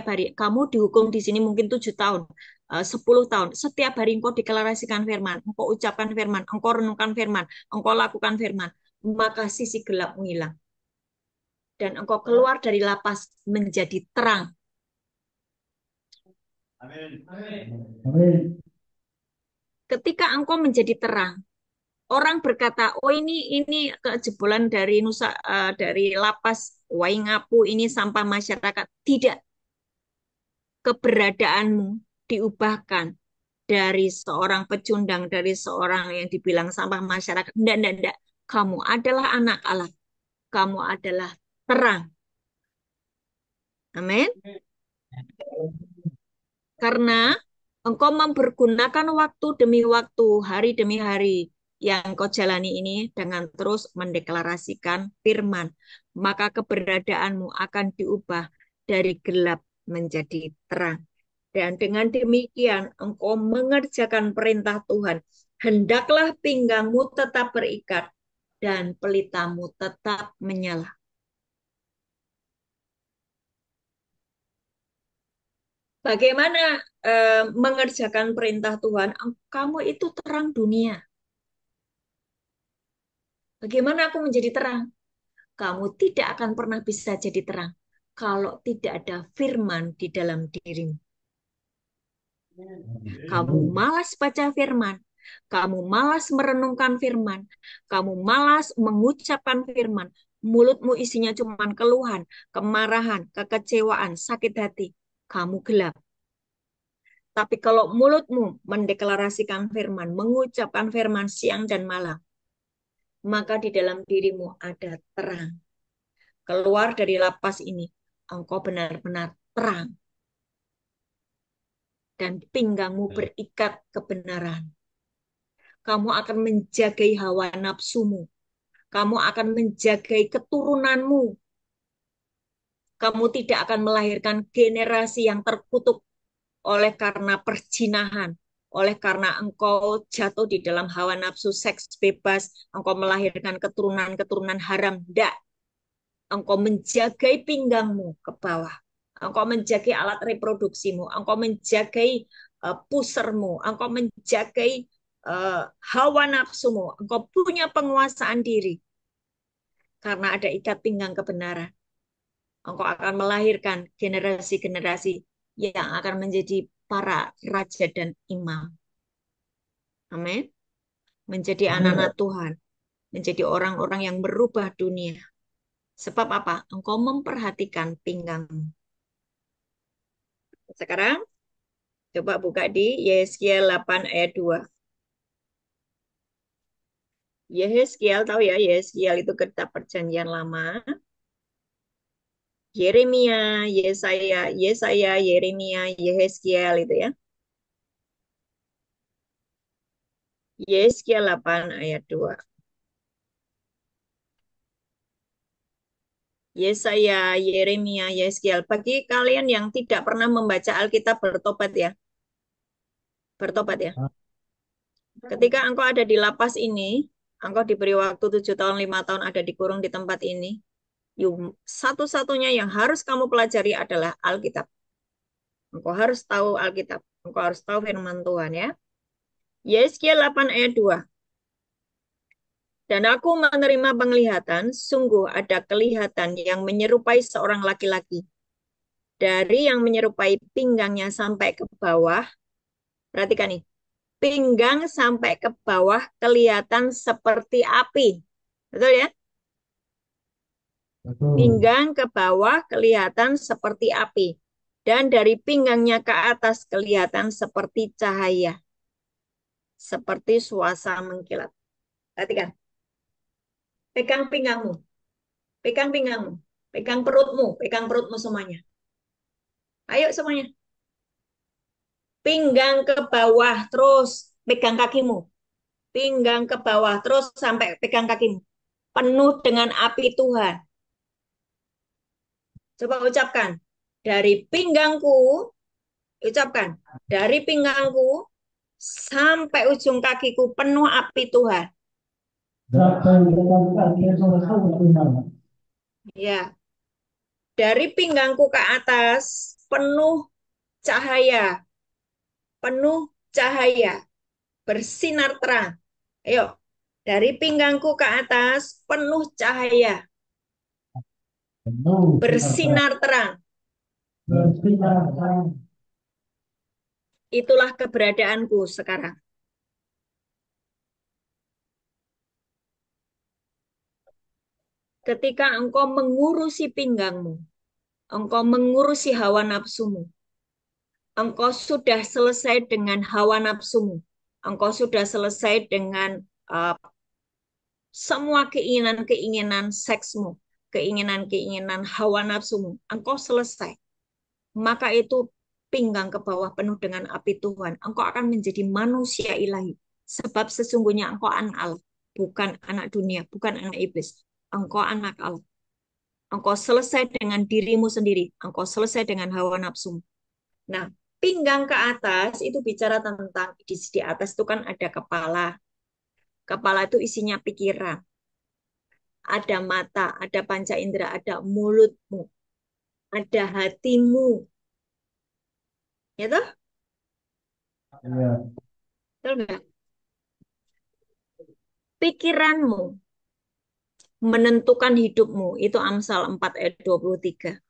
hari, kamu dihukum di sini mungkin 7 tahun, 10 tahun. Setiap hari engkau deklarasikan firman, engkau ucapkan firman, engkau renungkan firman, engkau lakukan firman, maka sisi gelapmu hilang. Dan engkau keluar dari lapas menjadi terang. Amin. Ketika engkau menjadi terang, orang berkata, oh ini kejebolan dari dari lapas Waingapu ini sampah masyarakat. Tidak, keberadaanmu diubahkan dari seorang pecundang, dari seorang yang dibilang sampah masyarakat. Tidak. Kamu adalah anak Allah. Kamu adalah terang. Amin. Karena engkau mempergunakan waktu demi waktu, hari demi hari yang kau jalani ini dengan terus mendeklarasikan firman, maka keberadaanmu akan diubah dari gelap menjadi terang. Dan dengan demikian engkau mengerjakan perintah Tuhan. Hendaklah pinggangmu tetap berikat dan pelitamu tetap menyala. Bagaimana mengerjakan perintah Tuhan? Kamu itu terang dunia. Bagaimana aku menjadi terang? Kamu tidak akan pernah bisa jadi terang kalau tidak ada firman di dalam dirimu. Kamu malas baca firman, kamu malas merenungkan firman, kamu malas mengucapkan firman, mulutmu isinya cuma keluhan, kemarahan, kekecewaan, sakit hati. Kamu gelap. Tapi kalau mulutmu mendeklarasikan firman, mengucapkan firman siang dan malam, maka di dalam dirimu ada terang. Keluar dari lapas ini, engkau benar-benar terang. Dan pinggangmu berikat kebenaran. Kamu akan menjagai hawa nafsumu. Kamu akan menjagai keturunanmu. Kamu tidak akan melahirkan generasi yang terkutuk oleh karena perzinahan, oleh karena engkau jatuh di dalam hawa nafsu seks bebas, engkau melahirkan keturunan-keturunan haram. Tidak. Engkau menjagai pinggangmu ke bawah. Engkau menjagai alat reproduksimu. Engkau menjagai pusermu. Engkau menjagai hawa nafsumu. Engkau punya penguasaan diri. Karena ada ikat pinggang kebenaran. Engkau akan melahirkan generasi-generasi yang akan menjadi para raja dan imam. Amin. Menjadi anak-anak Tuhan. Menjadi orang-orang yang merubah dunia. Sebab apa? Engkau memperhatikan pinggangmu. Sekarang coba buka di Yehezkiel 8 ayat 2. Yehezkiel, tahu ya, Yehezkiel itu kitab perjanjian lama. Yeremia, Yesaya, Yeremia, Yehezkiel itu ya. Yehezkiel 8 ayat 2. Yesaya, Yeremia, Yehezkiel. Bagi kalian yang tidak pernah membaca Alkitab, bertobat ya. Bertobat ya. Ketika engkau ada di lapas ini, engkau diberi waktu 7 tahun, 5 tahun ada dikurung di tempat ini. Satu-satunya yang harus kamu pelajari adalah Alkitab. Engkau harus tahu Alkitab. Engkau harus tahu firman Tuhan ya. Yesaya 8 ayat 2. Dan aku menerima penglihatan, sungguh ada kelihatan yang menyerupai seorang laki-laki. Dari yang menyerupai pinggangnya sampai ke bawah. Perhatikan nih. Pinggang sampai ke bawah kelihatan seperti api. Betul ya? Betul. Pinggang ke bawah kelihatan seperti api. Dan dari pinggangnya ke atas kelihatan seperti cahaya. Seperti suasa mengkilat. Perhatikan. Pegang pinggangmu. Pegang pinggangmu. Pegang perutmu semuanya. Ayo semuanya. Pinggang ke bawah, terus pegang kakimu. Pinggang ke bawah, terus sampai pegang kakimu. Penuh dengan api Tuhan. Coba ucapkan. Dari pinggangku, ucapkan. Dari pinggangku sampai ujung kakiku penuh api Tuhan. Ya. Dari pinggangku ke atas penuh cahaya. Penuh cahaya. Bersinar terang. Ayo. Dari pinggangku ke atas penuh cahaya. Bersinar terang. Itulah keberadaanku sekarang. Ketika engkau mengurusi pinggangmu, engkau mengurusi hawa nafsumu, engkau sudah selesai dengan hawa nafsumu, engkau sudah selesai dengan semua keinginan-keinginan seksmu, keinginan-keinginan hawa nafsumu, engkau selesai. Maka itu pinggang ke bawah penuh dengan api Tuhan. Engkau akan menjadi manusia ilahi. Sebab sesungguhnya engkau anak Allah, bukan anak dunia, bukan anak iblis. Engkau anak Allah. Engkau selesai dengan dirimu sendiri. Engkau selesai dengan hawa nafsumu. Nah, pinggang ke atas itu bicara tentang di atas itu kan ada kepala. Kepala itu isinya pikiran. Ada mata, ada panca indera, ada mulutmu, ada hatimu. Ya toh? Iya. Betul nggak? Pikiranmu menentukan hidupmu. Itu Amsal 4 ayat 23.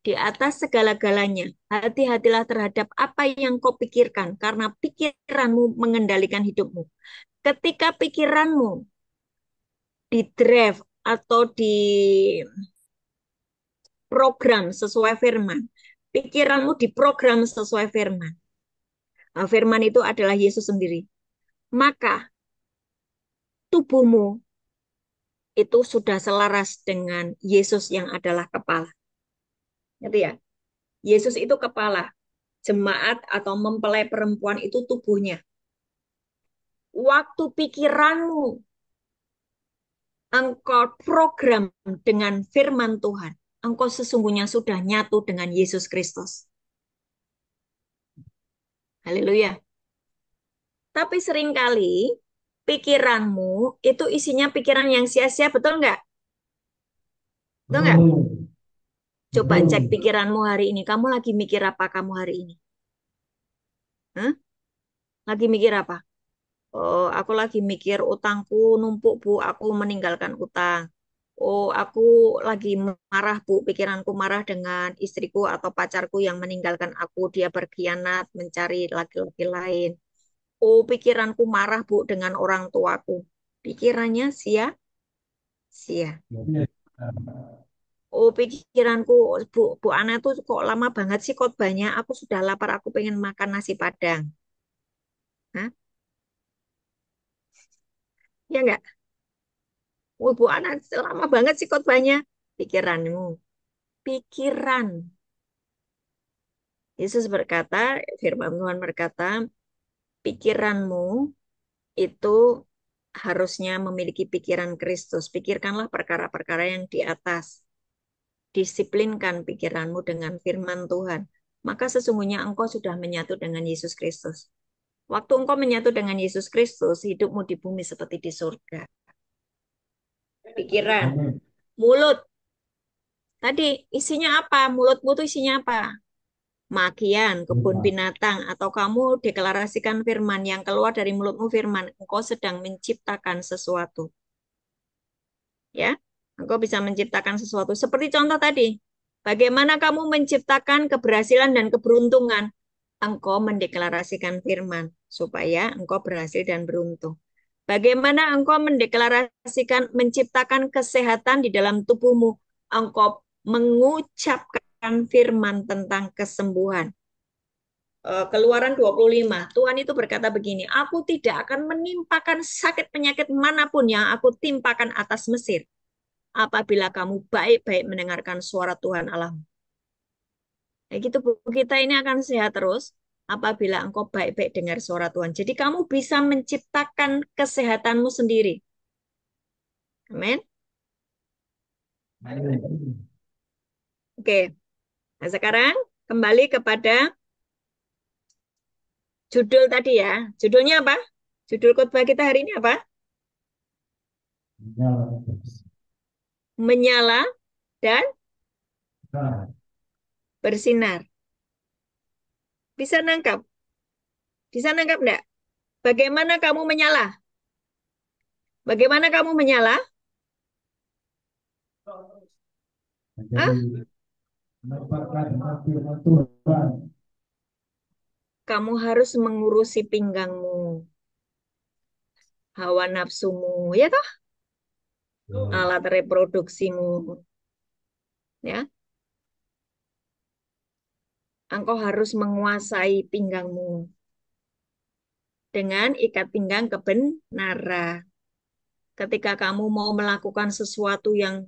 Di atas segala-galanya, hati-hatilah terhadap apa yang kau pikirkan, karena pikiranmu mengendalikan hidupmu. Ketika pikiranmu di drive atau di program sesuai firman, pikiranmu diprogram sesuai firman. Nah, firman itu adalah Yesus sendiri. Maka tubuhmu itu sudah selaras dengan Yesus yang adalah kepala. Ngerti ya? Yesus itu kepala. Jemaat atau mempelai perempuan itu tubuhnya. Waktu pikiranmu engkau program dengan firman Tuhan, engkau sesungguhnya sudah nyatu dengan Yesus Kristus. Haleluya. Tapi seringkali pikiranmu itu isinya pikiran yang sia-sia, betul nggak? Betul nggak? Coba cek pikiranmu hari ini. Kamu lagi mikir apa kamu hari ini? Hah? Lagi mikir apa? Oh, aku lagi mikir utangku numpuk, Bu. Aku meninggalkan utang. Oh, aku lagi marah, Bu. Pikiranku marah dengan istriku atau pacarku yang meninggalkan aku. Dia berkhianat, mencari laki-laki lain. Oh, pikiranku marah, Bu, dengan orang tuaku. Pikirannya sia-sia. Oh, pikiranku, Bu Ana tuh kok lama banget sih khotbahnya. Aku sudah lapar, aku pengen makan nasi Padang. Hah? Ya enggak? Oh, Bu Ana lama banget sih khotbahnya. Pikiranmu. pikiran. Yesus berkata, firman Tuhan berkata, pikiranmu itu harusnya memiliki pikiran Kristus. Pikirkanlah perkara-perkara yang di atas. Disiplinkan pikiranmu dengan firman Tuhan. Maka sesungguhnya engkau sudah menyatu dengan Yesus Kristus. Waktu engkau menyatu dengan Yesus Kristus, hidupmu di bumi seperti di surga. Pikiran, Amin. mulut. Tadi isinya apa? Mulutmu itu isinya apa? Makian, kebun Firman. binatang, atau kamu deklarasikan firman yang keluar dari mulutmu firman, engkau sedang menciptakan sesuatu. Ya, engkau bisa menciptakan sesuatu. Seperti contoh tadi, bagaimana kamu menciptakan keberhasilan dan keberuntungan? Engkau mendeklarasikan firman supaya engkau berhasil dan beruntung. Bagaimana engkau mendeklarasikan menciptakan kesehatan di dalam tubuhmu? Engkau mengucapkan firman tentang kesembuhan. Keluaran 25, Tuhan itu berkata begini, aku tidak akan menimpakan sakit penyakit manapun yang aku timpakan atas Mesir, apabila kamu baik-baik mendengarkan suara Tuhan Allahmu. Ya gitu, kita ini akan sehat terus apabila engkau baik-baik dengar suara Tuhan. Jadi kamu bisa menciptakan kesehatanmu sendiri. Amin. Amin. Oke. Nah, sekarang kembali kepada judul tadi ya. Judulnya apa? Judul khotbah kita hari ini apa? Nyala. Menyala dan Nah, bersinar. Bisa nangkap? Bisa nangkap enggak? Bagaimana kamu menyala? Bagaimana kamu menyala? menjadi Hah? mendapatkan firman Tuhan. Kamu harus mengurusi pinggangmu, hawa nafsumu, ya toh? Alat reproduksimu, ya. Engkau harus menguasai pinggangmu dengan ikat pinggang kebenaran. Ketika kamu mau melakukan sesuatu yang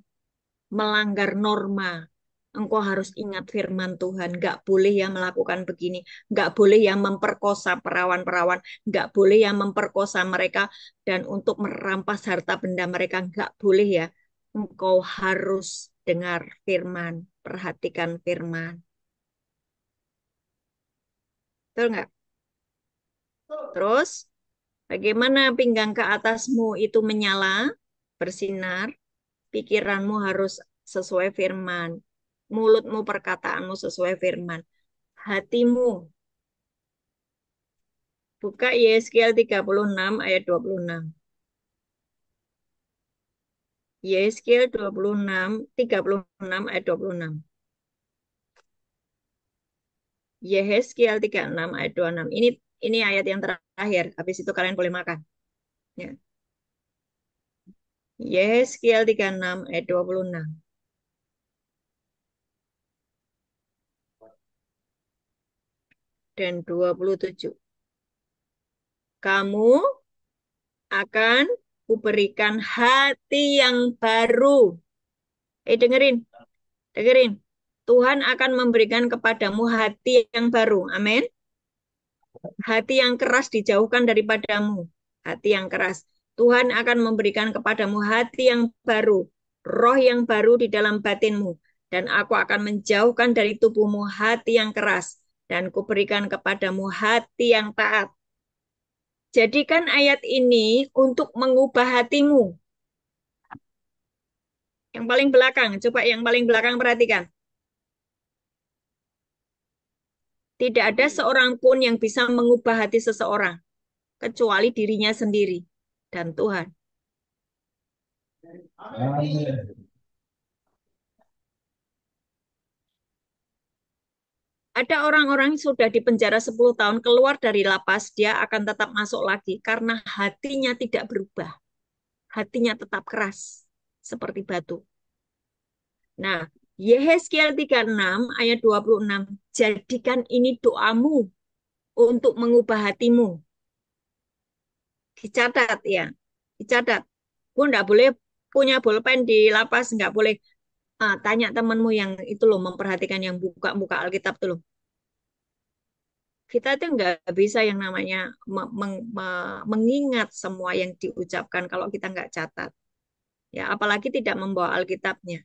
melanggar norma, engkau harus ingat firman Tuhan. Nggak boleh ya melakukan begini. Nggak boleh ya memperkosa perawan-perawan. Nggak boleh ya memperkosa mereka dan untuk merampas harta benda mereka. Nggak boleh ya. Engkau harus dengar firman. Perhatikan firman. Betul nggak? Terus, bagaimana pinggang ke atasmu itu menyala, bersinar, pikiranmu harus sesuai firman. Mulutmu, perkataanmu sesuai firman. Hatimu, buka Yesaya 36 ayat 26. Yesaya 26, 36 ayat 26. Yesaya 36 ayat 26. Ini ayat yang terakhir. Habis itu kalian boleh makan. Ya. Yesaya 36 ayat 26. Dan 27. Kamu akan kuberikan hati yang baru. Dengerin, dengerin. Tuhan akan memberikan kepadamu hati yang baru. Amin. Hati yang keras dijauhkan daripadamu. Hati yang keras. Tuhan akan memberikan kepadamu hati yang baru. Roh yang baru di dalam batinmu. Dan aku akan menjauhkan dari tubuhmu hati yang keras. Dan kuberikan kepadamu hati yang taat. Jadikan ayat ini untuk mengubah hatimu. Yang paling belakang, coba yang paling belakang perhatikan. Tidak ada seorang pun yang bisa mengubah hati seseorang, kecuali dirinya sendiri dan Tuhan. Amin. Ada orang-orang yang sudah di penjara 10 tahun, keluar dari lapas, dia akan tetap masuk lagi karena hatinya tidak berubah. Hatinya tetap keras, seperti batu. Nah, Yehezkiel 36 ayat 26, jadikan ini doamu untuk mengubah hatimu. Dicatat ya, dicatat. Gue nggak boleh punya bolpen di lapas, nggak boleh. Tanya temanmu yang itu loh, memperhatikan yang buka-buka Alkitab tuh loh. Kita itu nggak bisa yang namanya mengingat semua yang diucapkan kalau kita nggak catat. Ya, apalagi tidak membawa Alkitabnya.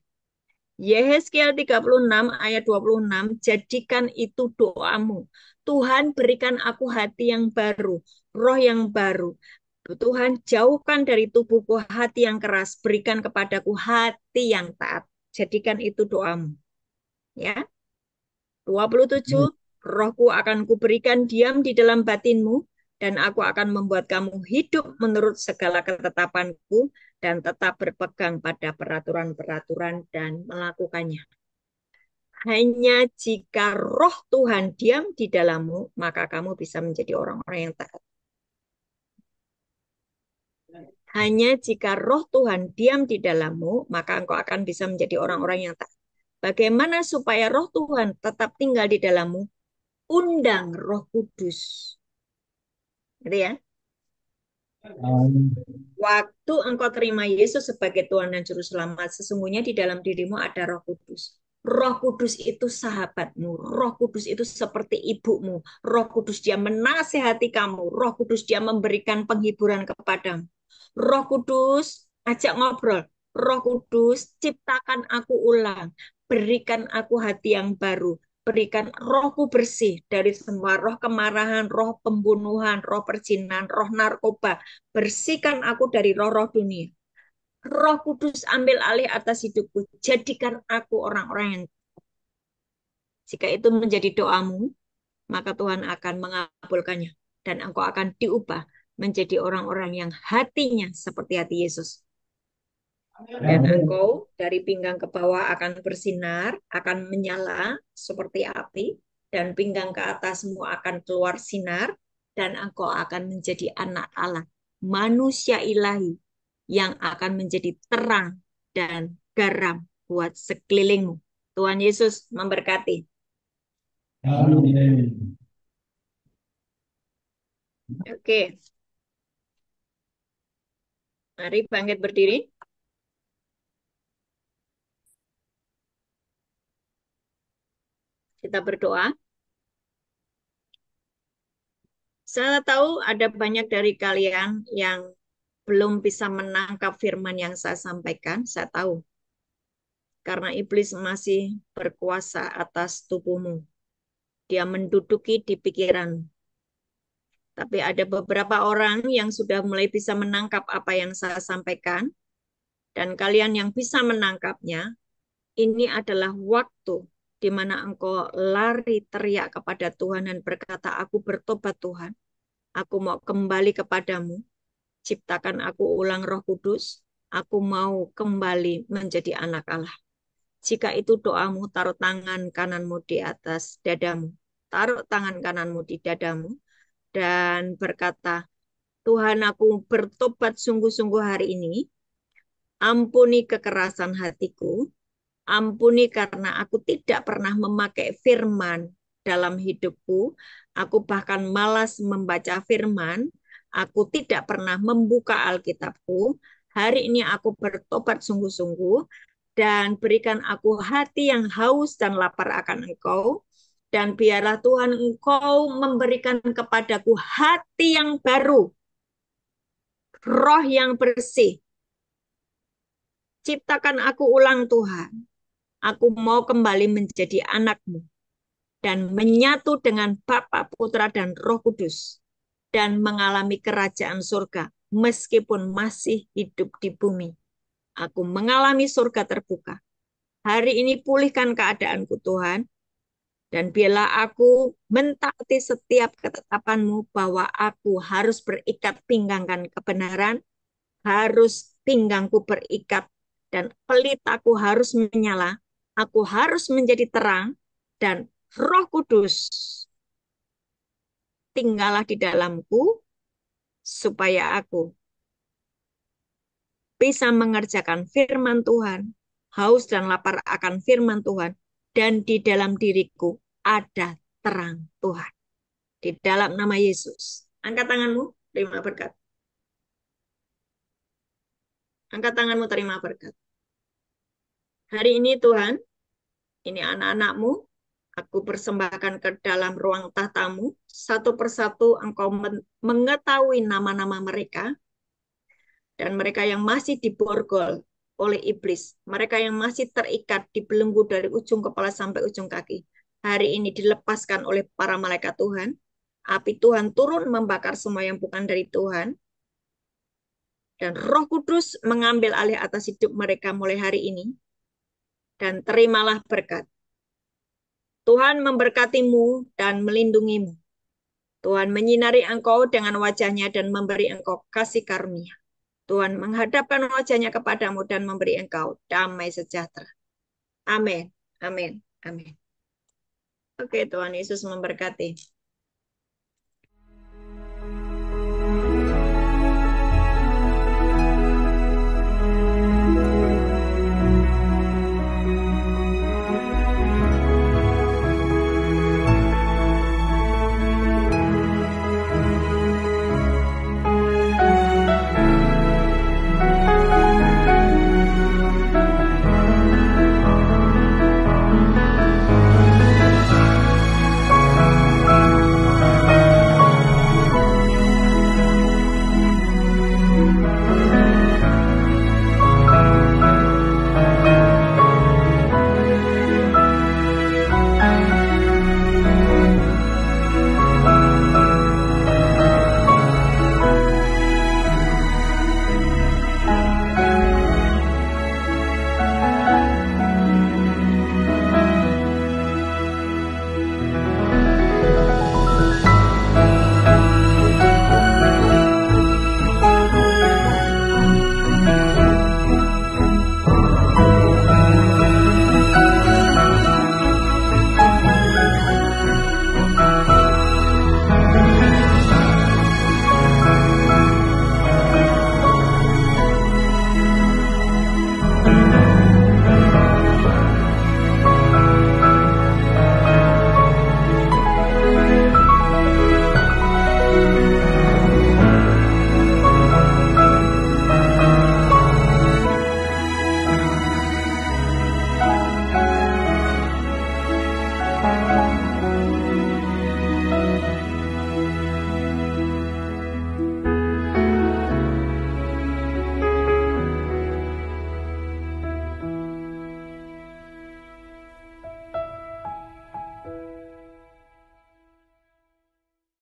Yehezkiel 36 ayat 26, jadikan itu doamu. Tuhan berikan aku hati yang baru, roh yang baru. Tuhan jauhkan dari tubuhku hati yang keras, berikan kepadaku hati yang taat. Jadikan itu doamu. Ya, 27, rohku akan kuberikan diam di dalam batinmu, dan aku akan membuat kamu hidup menurut segala ketetapanku, dan tetap berpegang pada peraturan-peraturan dan melakukannya. Hanya jika roh Tuhan diam di dalammu, maka kamu bisa menjadi orang-orang yang taat. Hanya jika roh Tuhan diam di dalammu, maka engkau akan bisa menjadi orang-orang yang taat. Bagaimana supaya roh Tuhan tetap tinggal di dalammu? Undang Roh Kudus. Gitu ya. Waktu engkau terima Yesus sebagai Tuhan dan Juru Selamat, sesungguhnya di dalam dirimu ada Roh Kudus. Roh Kudus itu sahabatmu. Roh Kudus itu seperti ibumu. Roh Kudus dia menasehati kamu. Roh Kudus dia memberikan penghiburan kepadamu. Roh Kudus ajak ngobrol. Roh Kudus ciptakan aku ulang. Berikan aku hati yang baru. Berikan rohku bersih dari semua roh kemarahan, roh pembunuhan, roh perzinahan, roh narkoba. Bersihkan aku dari roh-roh dunia. Roh Kudus ambil alih atas hidupku. Jadikan aku orang-orang yang... Jika itu menjadi doamu, maka Tuhan akan mengabulkannya. Dan engkau akan diubah menjadi orang-orang yang hatinya seperti hati Yesus. Dan engkau dari pinggang ke bawah akan bersinar, akan menyala seperti api. Dan pinggang ke atasmu akan keluar sinar. Dan engkau akan menjadi anak Allah. Manusia ilahi yang akan menjadi terang dan garam buat sekelilingmu. Tuhan Yesus memberkati. Amin. Oke, mari bangkit berdiri. Kita berdoa. Saya tahu ada banyak dari kalian yang belum bisa menangkap firman yang saya sampaikan. Saya tahu. Karena iblis masih berkuasa atas tubuhmu. Dia menduduki di pikiran. Tapi ada beberapa orang yang sudah mulai bisa menangkap apa yang saya sampaikan. Dan kalian yang bisa menangkapnya, ini adalah waktu di mana engkau lari teriak kepada Tuhan dan berkata, aku bertobat Tuhan. Aku mau kembali kepadamu. Ciptakan aku ulang Roh Kudus. Aku mau kembali menjadi anak Allah. Jika itu doamu, taruh tangan kananmu di atas dadamu. Taruh tangan kananmu di dadamu. Dan berkata, Tuhan aku bertobat sungguh-sungguh hari ini. Ampuni kekerasan hatiku. Ampuni karena aku tidak pernah memakai firman dalam hidupku. Aku bahkan malas membaca firman. Aku tidak pernah membuka Alkitabku. Hari ini aku bertobat sungguh-sungguh dan berikan aku hati yang haus dan lapar akan Engkau. Dan biarlah Tuhan Engkau memberikan kepadaku hati yang baru, roh yang bersih. Ciptakan aku ulang Tuhan. Aku mau kembali menjadi anak-Mu dan menyatu dengan Bapa, Putra, dan Roh Kudus dan mengalami kerajaan surga meskipun masih hidup di bumi. Aku mengalami surga terbuka. Hari ini pulihkan keadaanku Tuhan, dan biarlah aku mentaati setiap ketetapan-Mu bahwa aku harus berikat pinggangkan kebenaran, harus pinggangku berikat, dan pelitaku harus menyala. Aku harus menjadi terang, dan Roh Kudus tinggallah di dalamku, supaya aku bisa mengerjakan firman Tuhan, haus dan lapar akan firman Tuhan, dan di dalam diriku ada terang Tuhan. Di dalam nama Yesus. Angkat tanganmu, terima berkat. Angkat tanganmu, terima berkat. Hari ini Tuhan, ini anak-anak-Mu, aku persembahkan ke dalam ruang tahta-Mu. Satu persatu Engkau mengetahui nama-nama mereka, dan mereka yang masih diborgol oleh iblis, mereka yang masih terikat dibelenggu dari ujung kepala sampai ujung kaki, hari ini dilepaskan oleh para malaikat Tuhan. Api Tuhan turun membakar semua yang bukan dari Tuhan, dan Roh Kudus mengambil alih atas hidup mereka mulai hari ini, dan terimalah berkat. Tuhan memberkatimu dan melindungimu. Tuhan menyinari engkau dengan wajahnya dan memberi engkau kasih karunia. Tuhan menghadapkan wajahnya kepadamu dan memberi engkau damai sejahtera. Amin. Amin. Amin. Oke, Tuhan Yesus memberkati.